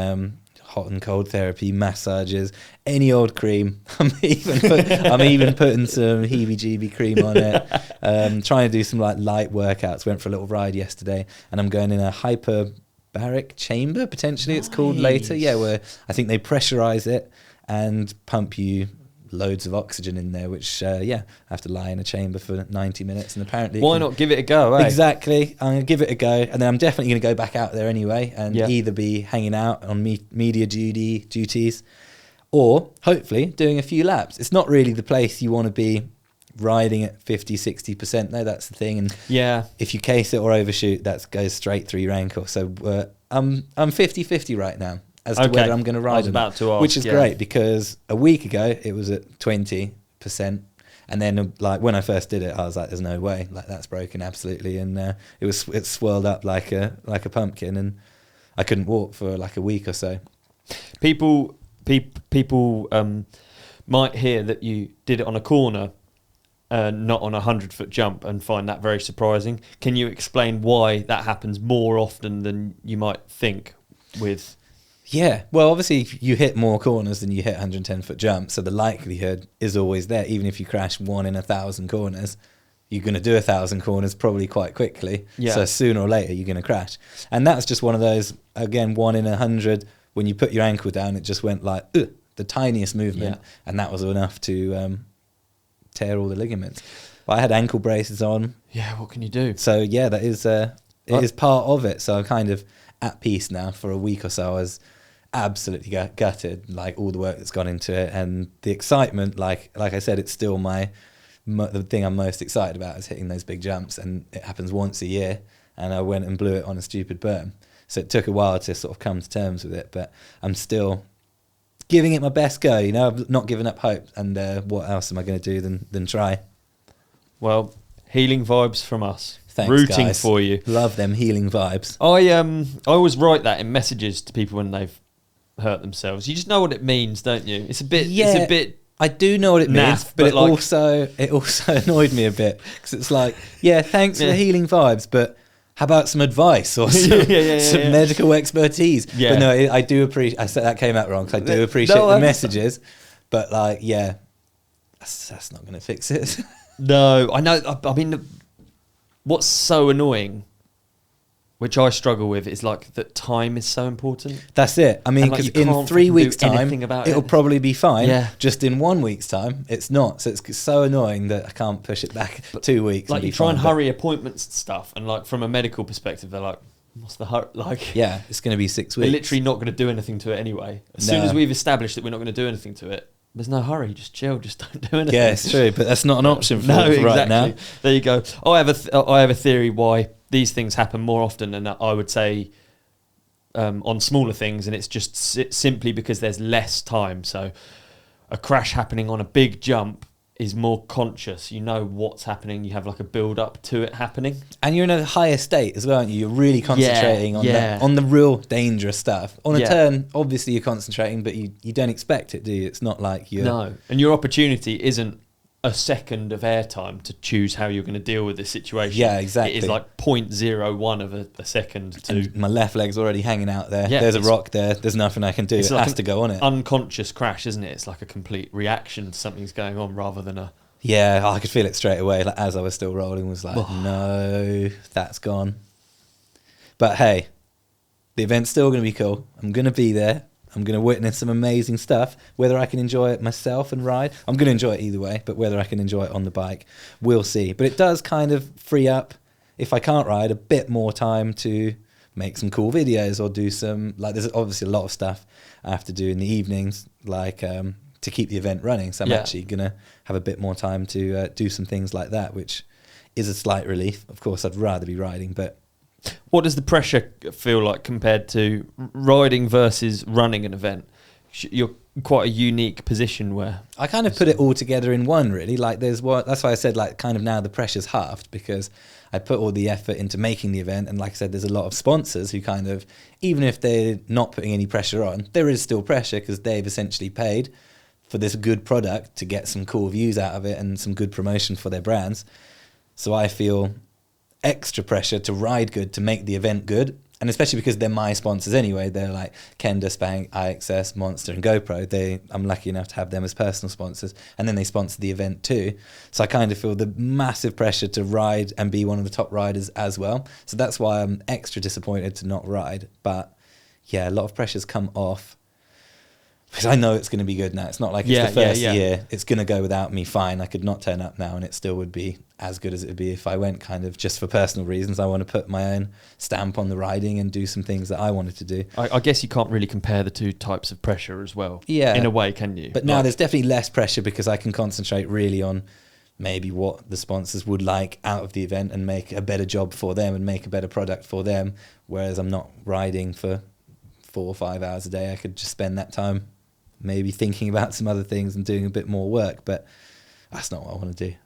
hot and cold therapy, massages, any old cream. I'm even putting some heebie-jeebie cream on it. Trying to do some like light workouts. Went for a little ride yesterday, and I'm going in a hyperbaric chamber, potentially it's called later. Yeah, where I think they pressurize it and pump you loads of oxygen in there, which I have to lie in a chamber for 90 minutes, and apparently why not give it a go, eh? Exactly, I'm gonna give it a go, and then I'm definitely gonna go back out there anyway and either be hanging out on media duties or hopefully doing a few laps. It's not really the place you want to be riding at 50-60%. No, that's the thing. And if you case it or overshoot, that goes straight through your ankle. So I'm 50-50 right now as to whether I'm going to ride it, which is great, because a week ago it was at 20%, and then like when I first did it, I was like, "There's no way, like that's broken absolutely," and it swirled up like a pumpkin, and I couldn't walk for like a week or so. People might hear that you did it on a corner, not on a 100-foot jump, and find that very surprising. Can you explain why that happens more often than you might think with? Yeah, well, obviously you hit more corners than you hit 110-foot jumps, so the likelihood is always there. Even if you crash 1 in 1,000 corners, you're going to do 1,000 corners probably quite quickly. Yeah. So sooner or later you're going to crash. And that's just one of those, again, 1 in 100, when you put your ankle down, it just went like, the tiniest movement, and that was enough to tear all the ligaments. But I had ankle braces on. Yeah, what can you do? So yeah, that is it is part of it. So I'm kind of at peace now. For a week or so I was absolutely gutted, like all the work that's gone into it, and the excitement, like I said, it's still the thing I'm most excited about is hitting those big jumps, and it happens once a year, and I went and blew it on a stupid berm. So it took a while to sort of come to terms with it, but I'm still giving it my best go, you know. I've not given up hope, and what else am I going to do than try? Well, healing vibes from us. Thanks, rooting guys. For you. Love them healing vibes. I always write that in messages to people when they've hurt themselves. You just know what it means, don't you? It's a bit. I do know what it means, but it also annoyed me a bit, because it's like, thanks for the healing vibes, but how about some advice or some medical expertise? Yeah. But no, I do appreciate. I said that came out wrong, because I do appreciate the messages, but like, that's not going to fix it. No, I know. I mean, what's so annoying, which I struggle with, is like that time is so important. That's it. I mean, because in 3 weeks' time, it'll probably be fine. Yeah. Just in 1 week's time, it's not. So it's so annoying that I can't push it back 2 weeks. Like, you try and hurry appointments and stuff, and like from a medical perspective, they're like, what's the hurry? Like, yeah, it's going to be 6 weeks. We're literally not going to do anything to it anyway. As soon as we've established that we're not going to do anything to it, there's no hurry. Just chill. Just don't do anything. Yeah, it's true, but that's not an option for right now. There you go. I have a theory why these things happen more often, and I would say on smaller things, and it's just simply because there's less time. So a crash happening on a big jump is more conscious. You know what's happening. You have like a build up to it happening, and you're in a higher state as well, aren't you? You're really concentrating on the real dangerous stuff. On a turn, obviously you're concentrating, but you don't expect it, do you? It's not like you're and your opportunity isn't a second of airtime to choose how you're going to deal with this situation. Yeah, exactly. It is like 0.01 of a second. And my left leg's already hanging out there. Yeah, there's a rock there. There's nothing I can do. It like has to go on it. Unconscious crash, isn't it? It's like a complete reaction to something's going on rather than a... Yeah, I could feel it straight away. Like, as I was still rolling, was like, no, that's gone. But hey, the event's still going to be cool. I'm going to be there. I'm going to witness some amazing stuff. Whether I can enjoy it myself and ride, I'm going to enjoy it either way, but whether I can enjoy it on the bike, we'll see. But it does kind of free up, if I can't ride, a bit more time to make some cool videos or do some, like, there's obviously a lot of stuff I have to do in the evenings, like to keep the event running. So I'm actually going to have a bit more time to do some things like that, which is a slight relief. Of course, I'd rather be riding, but... What does the pressure feel like compared to riding versus running an event? You're quite a unique position where... I kind of put it all together in one, really. Like, that's why I said, like, kind of now the pressure's halved, because I put all the effort into making the event, and like I said, there's a lot of sponsors who kind of, even if they're not putting any pressure on, there is still pressure because they've essentially paid for this good product to get some cool views out of it and some good promotion for their brands. So I feel... extra pressure to ride good, to make the event good, And especially because they're my sponsors anyway. They're like Kenda, Spank, IXS, Monster and GoPro. I'm lucky enough to have them as personal sponsors. And then they sponsor the event too. So I kind of feel the massive pressure to ride and be one of the top riders as well. So that's why I'm extra disappointed to not ride. But yeah, a lot of pressure's come off. Because I know it's going to be good now. It's not like it's the first year. It's going to go without me fine. I could not turn up now and it still would be as good as it would be if I went kind of just for personal reasons. I want to put my own stamp on the riding and do some things that I wanted to do. I guess you can't really compare the two types of pressure as well. Yeah. In a way, can you? But now there's definitely less pressure because I can concentrate really on maybe what the sponsors would like out of the event and make a better job for them and make a better product for them. Whereas I'm not riding for 4 or 5 hours a day. I could just spend that time maybe thinking about some other things and doing a bit more work, but that's not what I want to do.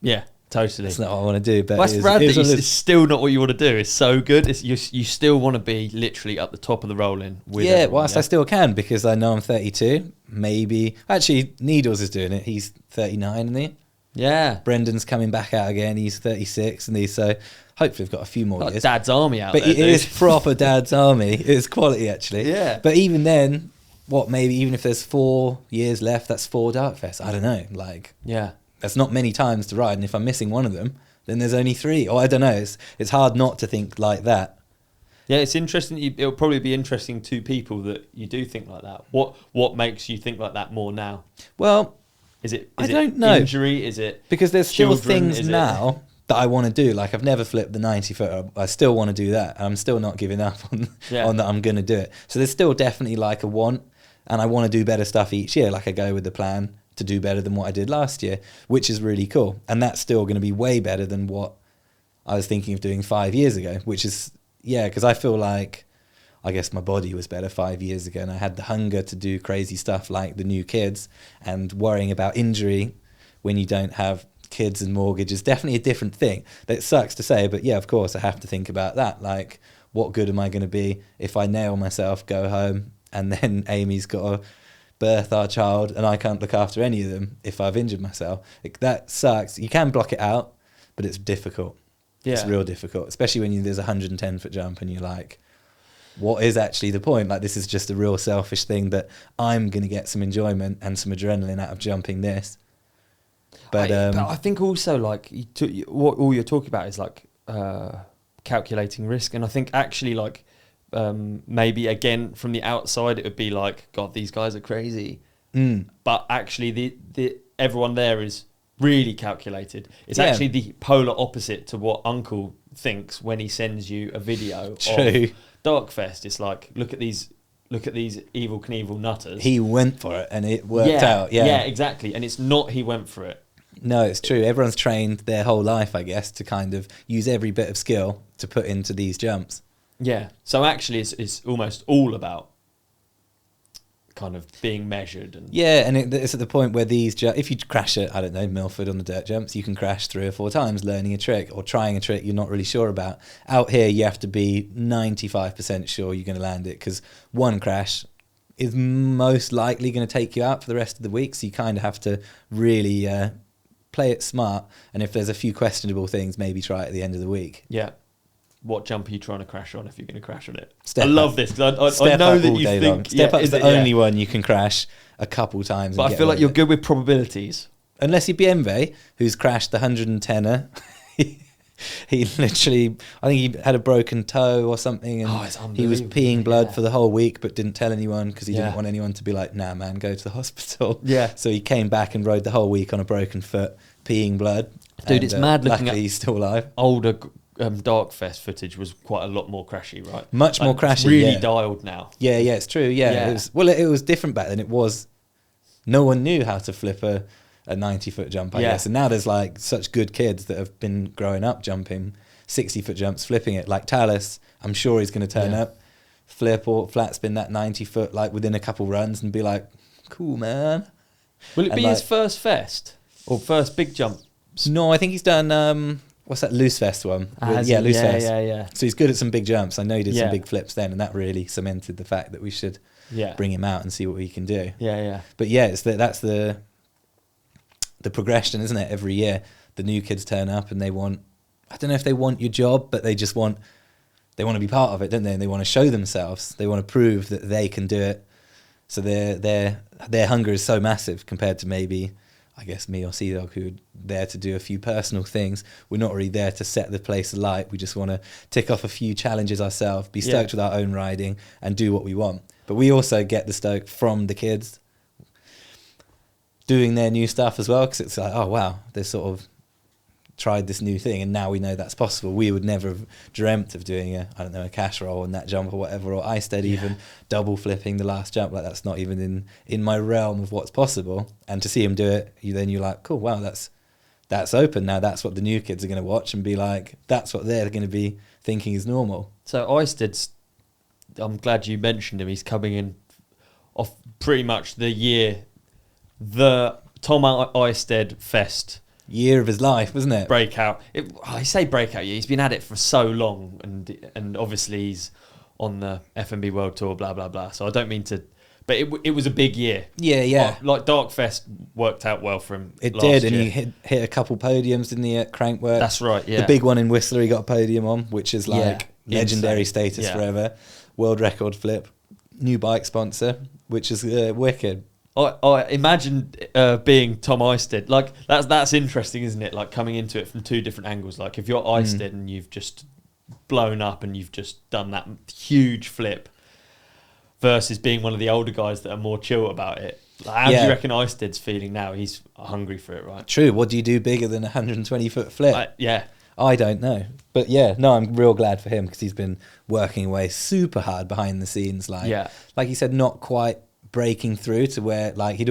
Yeah, totally. That's not what I want to do. But that's rad that it's still not what you want to do. It's so good. You still want to be literally at the top of the rolling. With whilst I still can, because I know I'm 32. Maybe actually Needles is doing it. He's 39, isn't he? Yeah. Brendan's coming back out again. He's 36, and so hopefully we've got a few more years. Dad's army out but there. But it is proper Dad's army. It's quality actually. Yeah. But even then, maybe even if there's 4 years left, that's 4 DarkFests. I don't know. That's not many times to ride, and if I'm missing one of them, then there's only 3. Or I don't know. It's hard not to think like that. Yeah, it's interesting. It'll probably be interesting to people that you do think like that. What makes you think like that more now? Well, I don't know. Injury? Is it because there's still things now that I want to do. Like I've never flipped the 90 foot. I still want to do that. And I'm still not giving up on that. I'm going to do it. So there's still definitely like a want. And I want to do better stuff each year. Like I go with the plan to do better than what I did last year, which is really cool. And that's still going to be way better than what I was thinking of doing 5 years ago, which is, because I feel like, I guess my body was better 5 years ago and I had the hunger to do crazy stuff like the new kids, and worrying about injury when you don't have kids and mortgage is definitely a different thing. That sucks to say, but yeah, of course I have to think about that. Like, what good am I going to be if I nail myself, go home, and then Amy's got to birth our child and I can't look after any of them if I've injured myself? That sucks. You can block it out, but it's difficult. Yeah. It's real difficult, especially when there's a 110 foot jump and you're like, what is actually the point? Like, this is just a real selfish thing that I'm going to get some enjoyment and some adrenaline out of jumping this. But I think also, like, what all you're talking about is like calculating risk. And I think actually, like, maybe again from the outside it would be like, God, these guys are crazy, but actually the everyone there is really calculated. It's actually the polar opposite to what Uncle thinks when he sends you a video of DarkFest. It's like, look at these Evel Knievel nutters. He went for it and it worked out. Yeah, exactly. And it's not he went for it. No, it's true. Everyone's trained their whole life, I guess, to kind of use every bit of skill to put into these jumps. Yeah. So actually it's almost all about kind of being measured. And it's at the point where if you crash at, I don't know, Milford on the dirt jumps, you can crash 3 or 4 times learning a trick or trying a trick you're not really sure about. Out here, you have to be 95% sure you're going to land it, because one crash is most likely going to take you out for the rest of the week. So you kind of have to really play it smart. And if there's a few questionable things, maybe try it at the end of the week. Yeah. What jump are you trying to crash on if you're going to crash on it? I love this, because I know that you think... Step up is the only one you can crash a couple times. But I feel like you're good with probabilities. Unless you're Bienve, who's crashed the 110er. He literally, I think he had a broken toe or something, and he was peeing blood for the whole week, but didn't tell anyone because he didn't want anyone to be like, nah, man, go to the hospital. Yeah. So he came back and rode the whole week on a broken foot, peeing blood. Dude, it's mad looking at... he's still alive. Older DarkFest footage was quite a lot more crashy, right? Much more crashy, really dialed now. Yeah, it's true, yeah. It was different back then. It was... No one knew how to flip a 90-foot jump, I guess. And now there's like such good kids that have been growing up jumping 60-foot jumps, flipping it. Like Talus, I'm sure he's going to turn up, flip or flat spin that 90-foot like within a couple runs and be like, cool, man. Will it be his first fest or first big jump? No, I think he's done... what's that Loose Fest one? Loose Fest. Yeah. So he's good at some big jumps. I know he did some big flips then, and that really cemented the fact that we should bring him out and see what he can do. Yeah. But that's the progression, isn't it? Every year, the new kids turn up and they want... I don't know if they want your job, but they just want they want to be part of it, don't they? And they want to show themselves. They want to prove that they can do it. So their hunger is so massive compared to maybe, I guess, me or Sea Dog, who are there to do a few personal things. We're not really there to set the place alight. We just want to tick off a few challenges ourselves, be stoked with our own riding, and do what we want. But we also get the stoke from the kids doing their new stuff as well, because it's like, oh wow, they sort of tried this new thing and now we know that's possible. We would never have dreamt of doing a cash roll on that jump or whatever, or Isted even double flipping the last jump. Like, that's not even in my realm of what's possible. And to see him do it, you're like, cool, wow, that's open now. That's what the new kids are going to watch and be like, that's what they're going to be thinking is normal. So Isted's, I'm glad you mentioned him. He's coming in off pretty much the Tom Isted Fest year of his life, wasn't it? Breakout. I say breakout year. He's been at it for so long, and obviously he's on the FMB World Tour, blah blah blah. So I don't mean to, but it was a big year. Yeah. Like DarkFest worked out well for him. It did, and he hit a couple podiums, didn't he, at Crankwork? That's right. Yeah. The big one in Whistler, he got a podium on, which is like legendary status forever. World record flip, new bike sponsor, which is wicked. I imagine being Tom Isted, like that's interesting, isn't it? Like coming into it from two different angles. Like if you're Isted and you've just blown up and you've just done that huge flip, versus being one of the older guys that are more chill about it. Like, how do you reckon Isted's feeling now? He's hungry for it, right? True. What do you do bigger than a 120-foot flip? Yeah. I don't know. But I'm real glad for him because he's been working away super hard behind the scenes. Like you said, not quite breaking through to where, like, he'd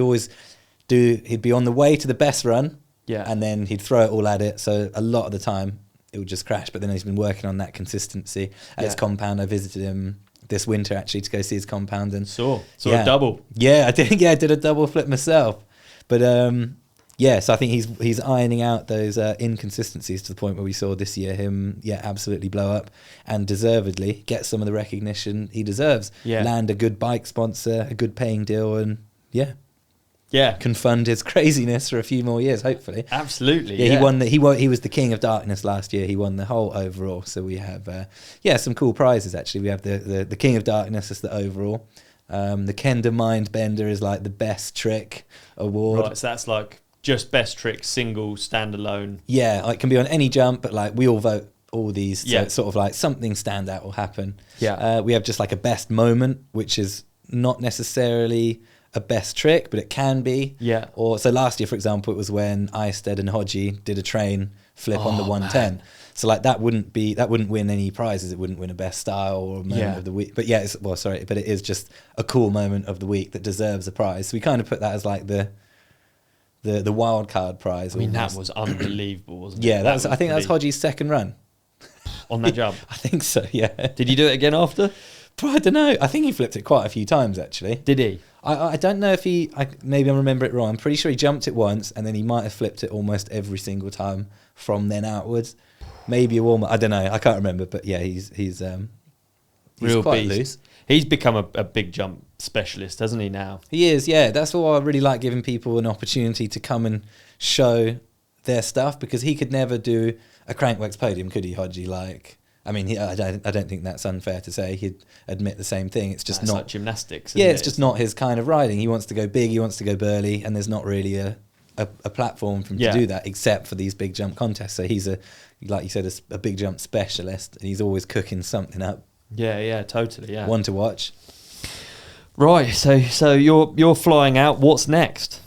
be on the way to the best run, and then he'd throw it all at it. So a lot of the time it would just crash. But then he's been working on that consistency at his compound. I visited him this winter actually to go see his compound and saw a double. Yeah, I did. Yeah, I did a double flip myself. But so I think he's ironing out those inconsistencies to the point where we saw this year him absolutely blow up and deservedly get some of the recognition he deserves. Land a good bike sponsor, a good paying deal, and can fund his craziness for a few more years, hopefully. Absolutely. He was the King of Darkness last year. He won the whole overall. So we have some cool prizes actually. We have the King of Darkness as the overall. The Kender Mind Bender is like the best trick award. Right, so that's like just best trick, single, standalone. Yeah, it can be on any jump, but like we all vote all these. So it's sort of like something standout will happen. Yeah. We have just like a best moment, which is not necessarily a best trick, but it can be. Yeah. So last year, for example, it was when Isted and Hodgie did a train flip on the 110. Man. So like that wouldn't win any prizes. It wouldn't win a best style or a moment of the week. But but it is just a cool moment of the week that deserves a prize. So we kind of put that as like the wild card prize. I mean, that was unbelievable, wasn't it? Yeah, I think that's Hodgie's second run on that jump. I think so. Yeah. Did he do it again after? I don't know. I think he flipped it quite a few times actually. Did he? I don't know if maybe I remember it wrong. I'm pretty sure he jumped it once and then he might have flipped it almost every single time from then outwards. Maybe a warm up. I don't know. I can't remember. But yeah, he's real quite beast. Loose. He's become a big jump specialist, hasn't he now? He is, yeah. That's why I really like giving people an opportunity to come and show their stuff, because he could never do a Crankworks podium, could he, Hodgie? Like, I mean, I don't think that's unfair to say. He'd admit the same thing. It's just not like gymnastics. It's just not his kind of riding. He wants to go big. He wants to go burly, and there's not really a platform for him to do that, except for these big jump contests. So he's like you said, a big jump specialist, and he's always cooking something up. Yeah, totally. Yeah, one to watch. Right. So you're flying out. What's next?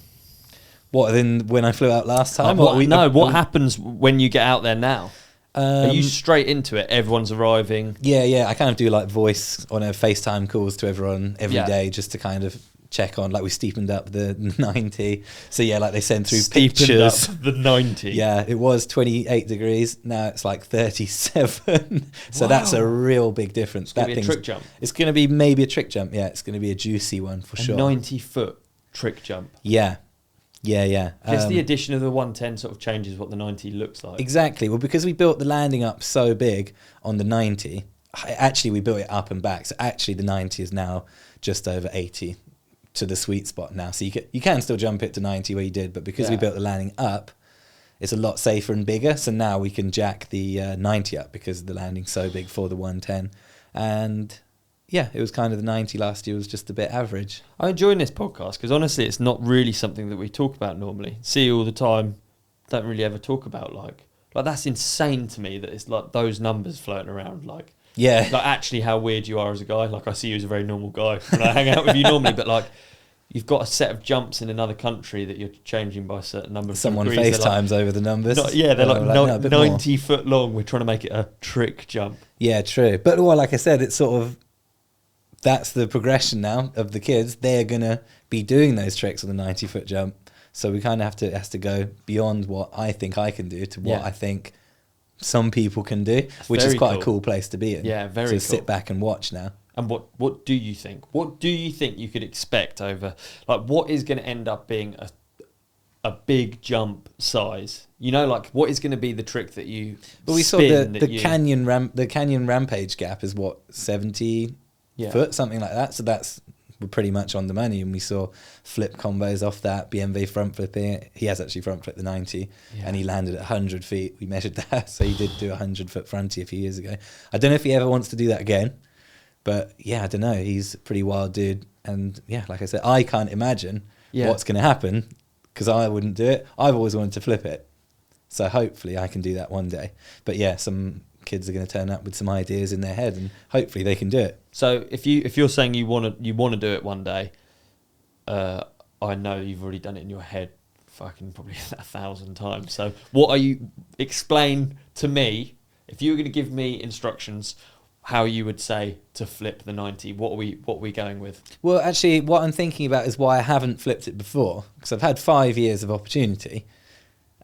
What then? When I flew out last time? What happens when you get out there now? Are you straight into it? Everyone's arriving. Yeah. I kind of do like voice on a FaceTime calls to everyone every day, just to kind of check on. Like we steepened up the 90, so like they send through pictures. Up the 90. Yeah, it was 28 degrees. Now it's like 37. So that's a real big difference. It's gonna be a trick jump. It's going to be maybe a trick jump. Yeah, it's going to be a juicy one for sure. 90-foot trick jump. Yeah. I guess the addition of the 110 sort of changes what the 90 looks like. Exactly. Well, because we built the landing up so big on the 90, actually we built it up and back. So actually the 90 is now just over 80 to the sweet spot now. So you can still jump it to 90 where you did, but because we built the landing up, it's a lot safer and bigger. So now we can jack the 90 up because the landing's so big for the 110. And yeah, it was kind of the 90 last year was just a bit average. I'm enjoying this podcast because honestly, it's not really something that we talk about normally. See you all the time, don't really ever talk about like that's insane to me that it's like those numbers floating around like. Yeah. Like actually how weird you are as a guy. Like I see you as a very normal guy when I hang out with you normally, but like you've got a set of jumps in another country that you're changing by a certain number of Someone degrees. FaceTimes like, over the numbers. They're like 90 foot long. We're trying to make it a trick jump. Yeah, true. But well, like I said, it's sort of, that's the progression now of the kids. They're going to be doing those tricks on the 90 foot jump. So we kind of it has to go beyond what I think I can do to what I think some people can do, which is quite a cool place to be in. Yeah, very cool. So sit back and watch now. And what do you think? What do you think you could expect over, like what is going to end up being a big jump size? You know, like what is going to be the trick that you But we saw the canyon rampage gap is what, 70 foot, something like that. So we're pretty much on the money, and we saw flip combos off that, BMW front flipping it. He has actually front flipped the 90 and he landed at 100 feet. We measured that, so he did do a 100 foot fronty a few years ago. I don't know if he ever wants to do that again, but yeah, I don't know. He's a pretty wild dude, and yeah, like I said, I can't imagine what's going to happen because I wouldn't do it. I've always wanted to flip it, so hopefully I can do that one day. But yeah, some kids are going to turn up with some ideas in their head, and hopefully they can do it. So if you're saying you want to do it one day, I know you've already done it in your head, fucking probably 1,000 times. So what are you? Explain to me, if you were going to give me instructions, how you would say to flip the 90. What are we going with? Well, actually, what I'm thinking about is why I haven't flipped it before, because I've had 5 years of opportunity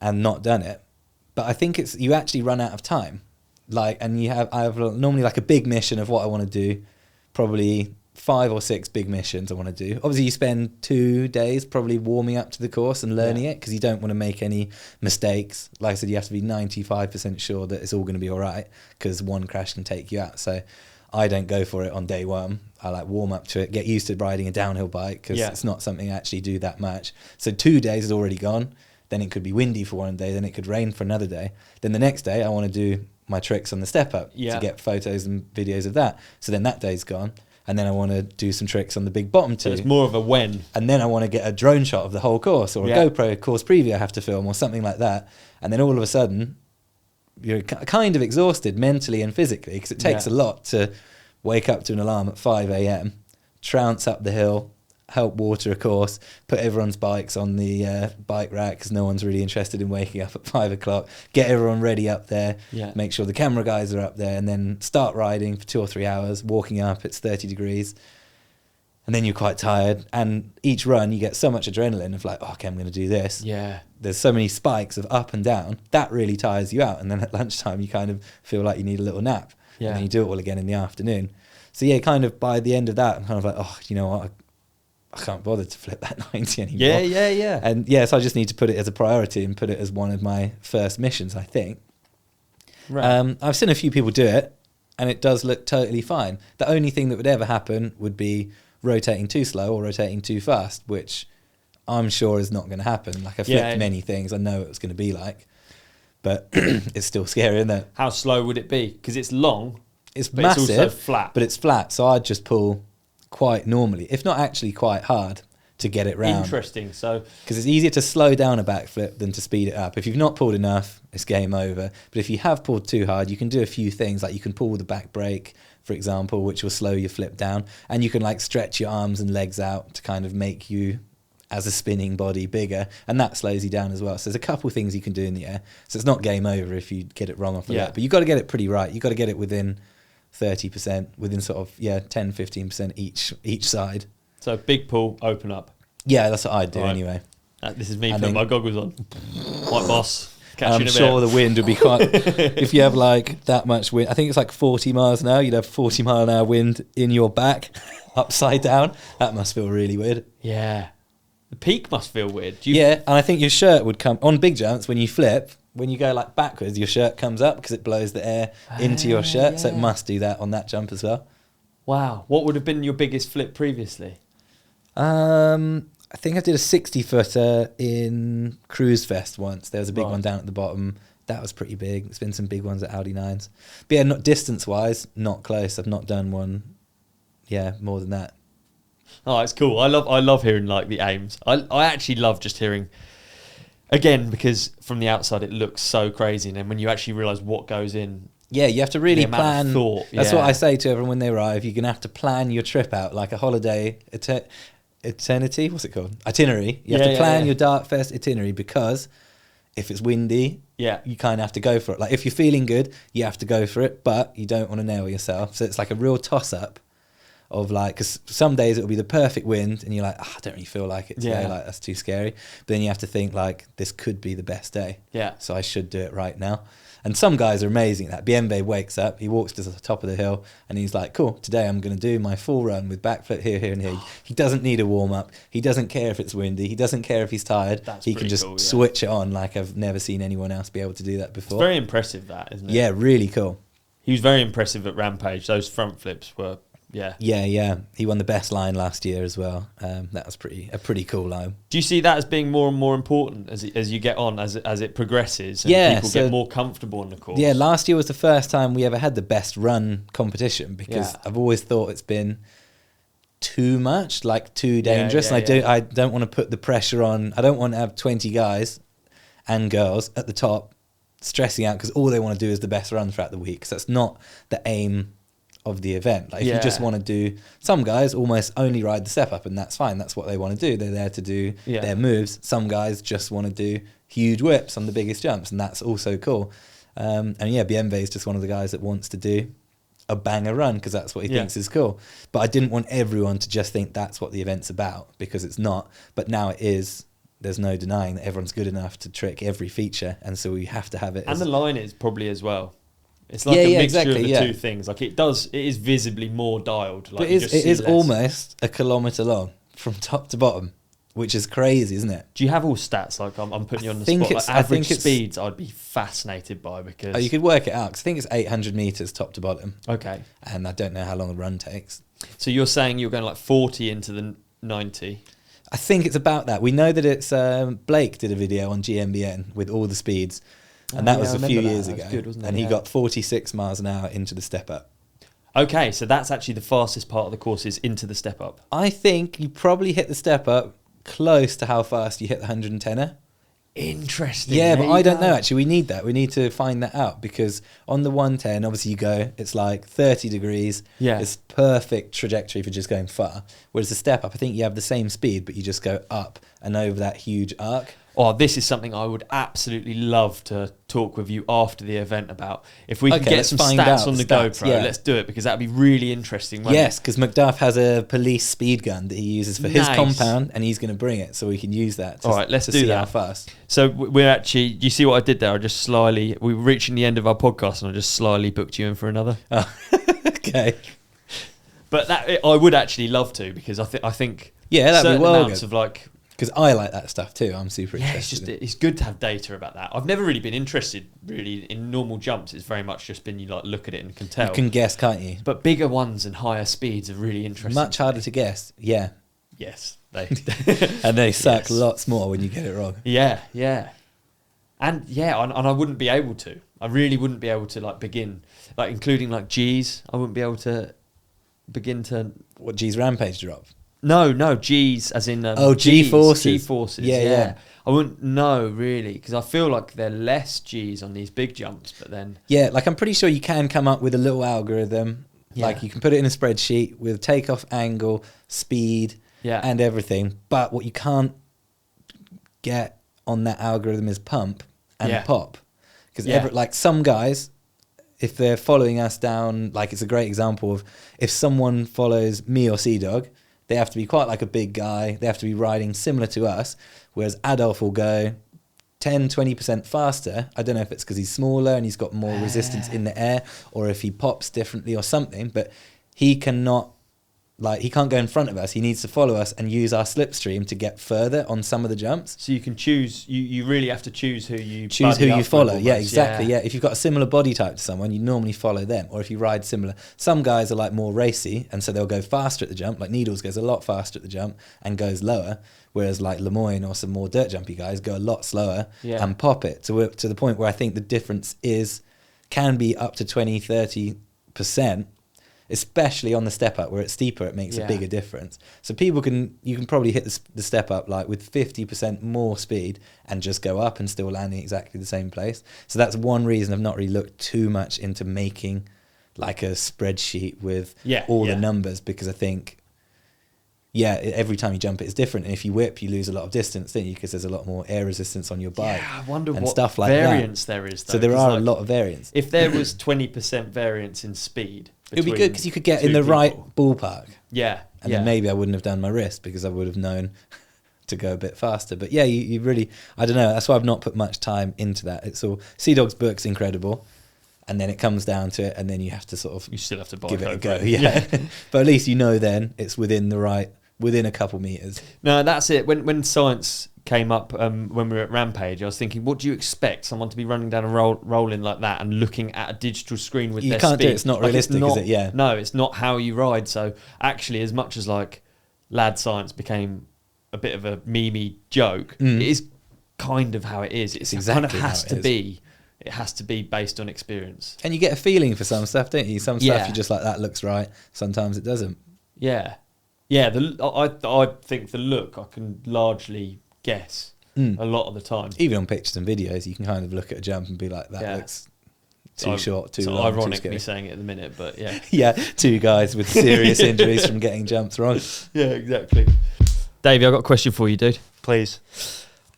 and not done it. But I think it's you actually run out of time. Like, and I have normally like a big mission of what I want to do, probably 5 or 6 big missions I want to do. Obviously, you spend 2 days probably warming up to the course and learning it, because you don't want to make any mistakes. Like I said, you have to be 95% sure that it's all going to be all right, because one crash can take you out. So I don't go for it on day one. I like warm up to it, get used to riding a downhill bike, because it's not something I actually do that much. So 2 days is already gone. Then it could be windy for one day, then it could rain for another day. Then the next day I want to do my tricks on the step up to get photos and videos of that. So then that day's gone. And then I want to do some tricks on the big bottom two. So it's more of a when. And then I want to get a drone shot of the whole course, or a GoPro course preview I have to film, or something like that. And then all of a sudden, you're kind of exhausted mentally and physically, because it takes a lot to wake up to an alarm at 5 a.m, trounce up the hill, help water a course, put everyone's bikes on the bike rack, because no one's really interested in waking up at 5 o'clock, get everyone ready up there, make sure the camera guys are up there, and then start riding for 2 or 3 hours, walking up, it's 30 degrees, and then you're quite tired, and each run you get so much adrenaline of like, oh, okay, I'm going to do this. There's so many spikes of up and down, that really tires you out, and then at lunchtime you kind of feel like you need a little nap, and then you do it all again in the afternoon. So yeah, kind of by the end of that, I'm kind of like, oh, you know what, I can't bother to flip that 90 anymore. And so I just need to put it as a priority and put it as one of my first missions, I think. I've seen a few people do it, and it does look totally fine. The only thing that would ever happen would be rotating too slow or rotating too fast, which I'm sure is not going to happen. Like, I've flipped many things, I know what it's going to be like, but it's still scary, isn't it? How slow would it be? Because it's long, it's massive, it's also flat. But it's flat, so I'd just pull quite normally, if not actually quite hard, to get it round. Interesting. So because it's easier to slow down a backflip than to speed it up. If you've not pulled enough, it's game over. But if you have pulled too hard, you can do a few things, like you can pull the back brake, for example, which will slow your flip down, and you can like stretch your arms and legs out to kind of make you as a spinning body bigger, and that slows you down as well. So there's a couple of things you can do in the air, so it's not game over if you get it wrong off the bat, but you've got to get it pretty right. You've got to get it within 30%, within sort of 10-15% each side. So big pull, open up. Yeah, that's what I'd do anyway. This is me putting my goggles on. White boss. I'm sure the wind would be quite. If you have like that much wind, I think it's like 40 miles an hour. You'd have 40 mile an hour wind in your back, upside down. That must feel really weird. Yeah, the peak must feel weird. And I think your shirt would come on big jumps when you flip. When you go like backwards, your shirt comes up because it blows the air into your shirt. So it must do that on that jump as well. Wow. What would have been your biggest flip previously? I I think I did a 60-footer in Cruise Fest once. There was a big one down at the bottom. That was pretty big. There's been some big ones at Audi 9s. But yeah, not distance-wise, not close. I've not done one, more than that. Oh, it's cool. I love hearing like the aims. I actually love just hearing, again, because from the outside it looks so crazy, and then when you actually realise what goes in. Yeah, you have to really plan. Thought, That's what I say to everyone when they arrive. You're going to have to plan your trip out like a holiday eternity. What's it called? Itinerary. You have to plan your DarkFest itinerary, because if it's windy, you kind of have to go for it. Like if you're feeling good, you have to go for it, but you don't want to nail yourself. So it's like a real toss-up of like, because some days it'll be the perfect wind and you're like, I don't really feel like it today, like that's too scary. But then you have to think like, this could be the best day. Yeah. So I should do it right now. And some guys are amazing at that. Bienve wakes up, he walks to the top of the hill and he's like, cool, today I'm going to do my full run with back foot here, here and here. He doesn't need a warm up. He doesn't care if it's windy. He doesn't care if he's tired. He can just switch it on like I've never seen anyone else be able to do that before. It's very impressive that, isn't it? Yeah, really cool. He was very impressive at Rampage. Those front flips were... Yeah. He won the best line last year as well. That was a pretty cool line. Do you see that as being more and more important as you get on, as it progresses, and people get more comfortable on the course? Yeah, last year was the first time we ever had the best run competition, because I've always thought it's been too much, like too dangerous. I don't want to put the pressure on. I don't want to have 20 guys and girls at the top stressing out because all they want to do is the best run throughout the week. Because that's not the aim of the event. Like if you just want to do, some guys almost only ride the step up, and that's fine, that's what they want to do, they're there to do their moves. Some guys just want to do huge whips on the biggest jumps, and that's also cool. Bienve is just one of the guys that wants to do a banger run because that's what he thinks is cool. But I didn't want everyone to just think that's what the event's about, because it's not. But now it is. There's no denying that everyone's good enough to trick every feature, and so we have to have it. And the line is probably as well. It's like a mixture of the two things. Like it is visibly more dialed. Like it is almost a kilometre long from top to bottom, which is crazy, isn't it? Do you have all stats? Like I'm putting you on the spot. Like average speeds, I'd be fascinated by, because you could work it out. Because I think it's 800 metres top to bottom. Okay. And I don't know how long the run takes. So you're saying you're going like 40 into the 90? I think it's about that. We know that it's Blake did a video on GMBN with all the speeds. And that was a few years ago. Good, wasn't it? And he got 46 miles an hour into the step up. Okay, so that's actually the fastest part of the course, is into the step up. I think you probably hit the step up close to how fast you hit the 110er. Interesting. Yeah, but I don't know actually. We need that. We need to find that out, because on the 110, obviously you go, it's like 30 degrees. Yeah. It's perfect trajectory for just going far. Whereas the step up, I think you have the same speed, but you just go up and over that huge arc. Oh, this is something I would absolutely love to talk with you after the event about. If we can get some stats on the GoPro, let's do it, because that'd be really interesting. Yes, because Macduff has a police speed gun that he uses for his compound, and he's going to bring it, so we can use that. All right, let's do that. How fast. So we're actually, you see what I did there? We were reaching the end of our podcast, and I just slyly booked you in for another. Oh, okay. But I would actually love to, because I think that'd be well amounts good. Of like. Because I like that stuff too. I'm super interested. It's good to have data about that. I've never really been interested in normal jumps. It's very much just been you like look at it and can tell. You can guess, can't you? But bigger ones and higher speeds are really interesting. Much harder to guess. Yeah. Yes. And they suck lots more when you get it wrong. Yeah. And I wouldn't be able to. I really wouldn't be able to like begin, like including like G's. I wouldn't be able to begin to. What G's Rampage drop? No, G's as in G-forces. G-forces, yeah. I wouldn't know really, because I feel like they're less G's on these big jumps, but then... Yeah, like I'm pretty sure you can come up with a little algorithm. Yeah. Like you can put it in a spreadsheet with takeoff angle, speed, and everything. But what you can't get on that algorithm is pump and pop. Because like some guys, if they're following us down, like it's a great example of if someone follows me or Sea-Dog, they have to be quite like a big guy. They have to be riding similar to us, whereas Adolf will go 10, 20% faster. I don't know if it's because he's smaller and he's got more resistance in the air, or if he pops differently or something, but he cannot like he can't go in front of us. He needs to follow us and use our slipstream to get further on some of the jumps. So you can choose. You really have to choose who you follow. Yeah, exactly. Yeah, if you've got a similar body type to someone, you normally follow them. Or if you ride similar, some guys are like more racy, and so they'll go faster at the jump. Like Needles goes a lot faster at the jump and goes lower, whereas like Lemoyne or some more dirt jumpy guys go a lot slower and pop it to the point where I think the difference can be up to 20-30%. Especially on the step up where it's steeper, it makes a bigger difference. So you can probably hit the step up like with 50% more speed and just go up and still landing exactly the same place. So that's one reason I've not really looked too much into making like a spreadsheet with all the numbers, because I think, every time you jump it's different. And if you whip, you lose a lot of distance, don't you? Because there's a lot more air resistance on your bike. Yeah, I wonder and what stuff like variance there is, though. So there are a lot of variance. If there was 20% variance in speed, it would be good because you could get in the right ballpark. Yeah. And then maybe I wouldn't have done my wrist because I would have known to go a bit faster. But yeah, you really, I don't know. That's why I've not put much time into that. It's all, Sea Dog's book's incredible. And then it comes down to it, and then you have to sort of... You still have to give it a go. Yeah. But at least you know then it's within a couple meters. No, that's it. When science came up when we were at Rampage, I was thinking, what do you expect someone to be running down and rolling like that and looking at a digital screen with their speed? You can't do it. It's not realistic, is it? Yeah. No, it's not how you ride. So actually, as much as like lad science became a bit of a meme joke, it is kind of how it is. It exactly kind of has to be. It has to be based on experience. And you get a feeling for some stuff, don't you? Some stuff you're just like, that looks right. Sometimes it doesn't. Yeah. Yeah, I think the look I can largely guess a lot of the time. Even on pictures and videos, you can kind of look at a jump and be like, that looks too short, too long. Ironic me saying it at the minute, but yeah. Yeah, two guys with serious injuries from getting jumps wrong. Yeah, exactly. Davey, I've got a question for you, dude. Please.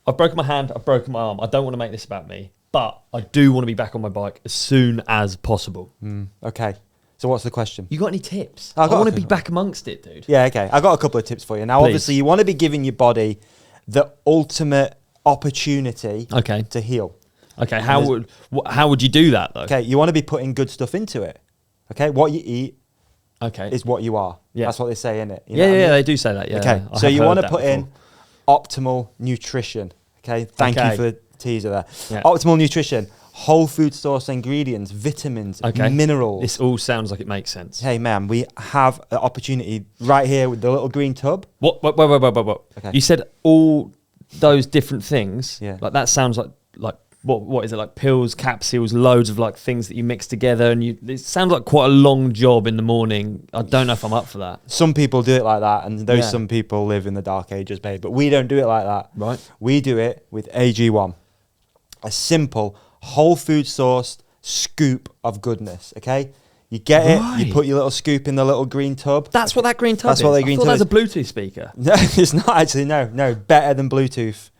I've broken my hand, I've broken my arm. I don't want to make this about me, but I do want to be back on my bike as soon as possible. Okay. So what's the question? You got any tips? I want to be back amongst it, dude. Yeah, okay. I got a couple of tips for you. Now, obviously, you want to be giving your body the ultimate opportunity to heal. Okay, how would you do that, though? Okay, you want to be putting good stuff into it. Okay, what you eat is what you are. Yeah. That's what they say, innit? You know what I mean? They do say that, yeah. Okay, so you want to put in optimal nutrition. Okay, thank you for the teaser there. Yeah. Optimal nutrition. Whole food source ingredients, vitamins, minerals. This all sounds like it makes sense. Hey, man, we have an opportunity right here with the little green tub. What? Okay. You said all those different things. Yeah. Like that sounds like what is it? Like pills, capsules, loads of like things that you mix together, and it sounds like quite a long job in the morning. I don't know if I'm up for that. Some people do it like that, and some people live in the dark ages, babe. But we don't do it like that. Right. We do it with AG1, a simple whole food sourced scoop of goodness. Okay, you get it. You put your little scoop in the little green tub. That's what that green tub is. That's what that green tub is. That's a Bluetooth speaker. No, it's not actually. No, better than Bluetooth.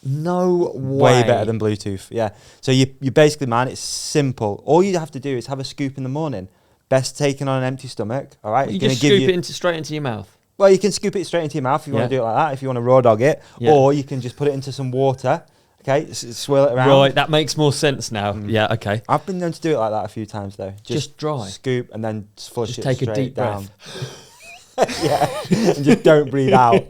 No way. Way better than Bluetooth. Yeah. So you basically, man, it's simple. All you have to do is have a scoop in the morning. Best taken on an empty stomach. All right. Well, you just scoop it straight into your mouth. Well, you can scoop it straight into your mouth if you want to do it like that. If you want to raw dog it, or you can just put it into some water. Okay, swirl it around. Right, that makes more sense now. Yeah, okay. I've been known to do it like that a few times though. Just dry. Scoop and then flush it take straight a deep down. breath. Yeah, and just don't breathe out.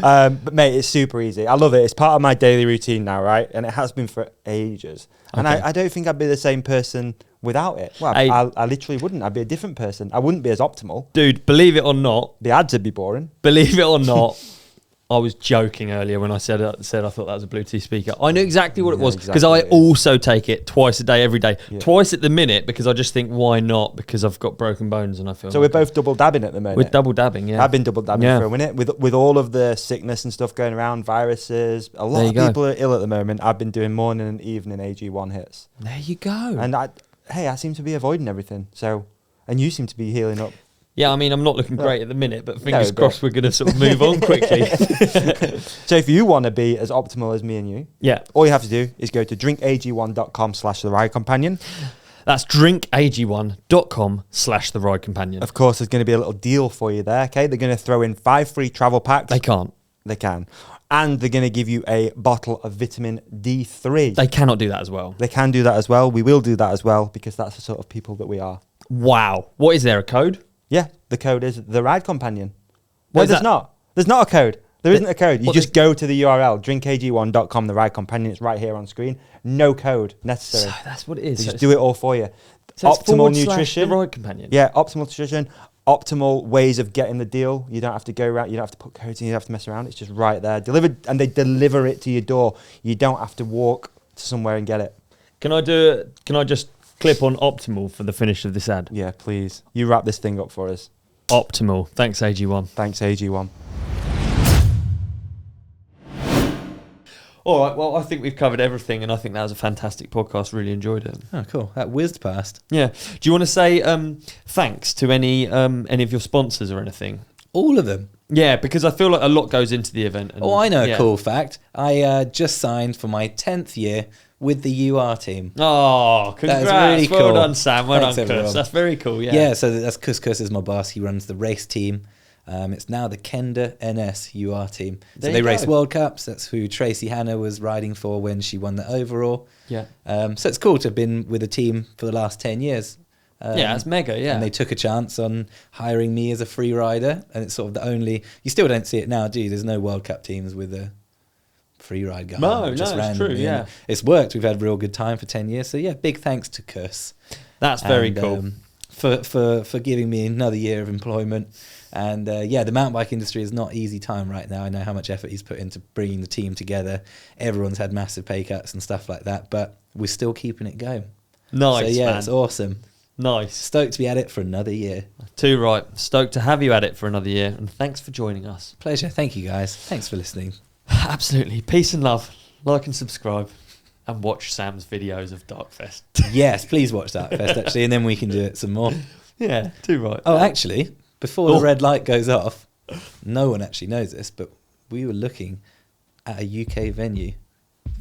But mate, it's super easy. I love it. It's part of my daily routine now, right? And it has been for ages. And I don't think I'd be the same person without it. Well, I literally wouldn't. I'd be a different person. I wouldn't be as optimal. Dude, believe it or not. The ads would be boring. Believe it or not. I was joking earlier when I said I thought that was a Bluetooth speaker. I knew exactly what it was because I also take it twice a day, every day. Yeah. Twice at the minute because I just think, why not? Because I've got broken bones and I feel. So we're both double dabbing at the moment. We're double dabbing, yeah. I've been double dabbing for a minute with all of the sickness and stuff going around, viruses. A lot of people are ill at the moment. I've been doing morning and evening AG1 hits. There you go. And I seem to be avoiding everything. So, and you seem to be healing up. Yeah, I mean, I'm not looking great at the minute, but fingers crossed we're going to sort of move on quickly. So if you want to be as optimal as me and you, all you have to do is go to drinkag1.com/the ride companion. That's drinkag1.com/the ride companion. Of course, there's going to be a little deal for you there, okay? They're going to throw in 5 free travel packs. They can't. They can. And they're going to give you a bottle of vitamin D3. They cannot do that as well. They can do that as well. We will do that as well because that's the sort of people that we are. Wow. What is there, a code? Yeah, the code is the Ride Companion. No, there's not. There's not a code. There isn't a code. You just go to the URL, drinkag1.com, the Ride Companion. It's right here on screen. No code necessary. So that's what it is. They just do it all for you. So optimal nutrition. The Ride Companion. Yeah, optimal nutrition. Optimal ways of getting the deal. You don't have to go around. You don't have to put codes in. You don't have to mess around. It's just right there, delivered, and they deliver it to your door. You don't have to walk to somewhere and get it. Can I just clip on optimal for the finish of this ad? Yeah, please. You wrap this thing up for us. Optimal. Thanks, AG1. Thanks, AG1. All right, well, I think we've covered everything, and I think that was a fantastic podcast. Really enjoyed it. Oh, cool. That whizzed past. Yeah. Do you want to say thanks to any of your sponsors or anything? All of them. Yeah, because I feel like a lot goes into the event. And, I know a cool fact. I just signed for my 10th year with the UR team. Oh, congrats. That's really cool. Well done, Sam. Well Thanks, done, Kus. everyone. That's very cool, yeah. Yeah, so that's Kus is my boss. He runs the race team. It's now the Kenda NS UR team. So they race World Cups. That's who Tracy Hannah was riding for when she won the overall. Yeah. So it's cool to have been with a team for the last 10 years. Yeah, it's mega, yeah. And they took a chance on hiring me as a free rider. And it's sort of the only... You still don't see it now, do you? There's no World Cup teams with a free ride guy. No, it's true, yeah. It's worked. We've had a real good time for 10 years. So, yeah, big thanks to Kus. That's very cool. For giving me another year of employment. And the mountain bike industry is not easy time right now. I know how much effort he's put into bringing the team together. Everyone's had massive pay cuts and stuff like that, but we're still keeping it going. Nice, so, man. It's awesome. Nice. Stoked to be at it for another year. Too right. Stoked to have you at it for another year, and thanks for joining us. Pleasure. Thank you, guys. Thanks for listening. Absolutely. Peace and love. Like and subscribe. And watch Sam's videos of DarkFest. Yes, please watch DarkFest, actually, and then we can do it some more. Yeah, too right. Oh, actually, before the red light goes off, no one actually knows this, but we were looking at a UK venue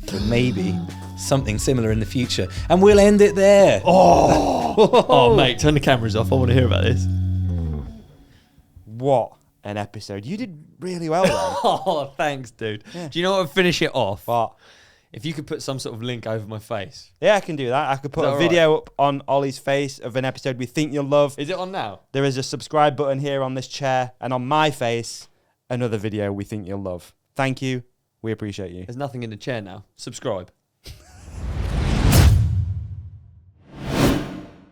for maybe something similar in the future, and we'll end it there. Oh, mate, turn the cameras off. I want to hear about this. What an episode. You did really well there. Oh, thanks, dude. Yeah. Do you know what would finish it off? What? If you could put some sort of link over my face. Yeah, I can do that. I could put a video up on Ollie's face of an episode we think you'll love. Is it on now? There is a subscribe button here on this chair, and on my face, another video we think you'll love. Thank you. We appreciate you. There's nothing in the chair now. Subscribe.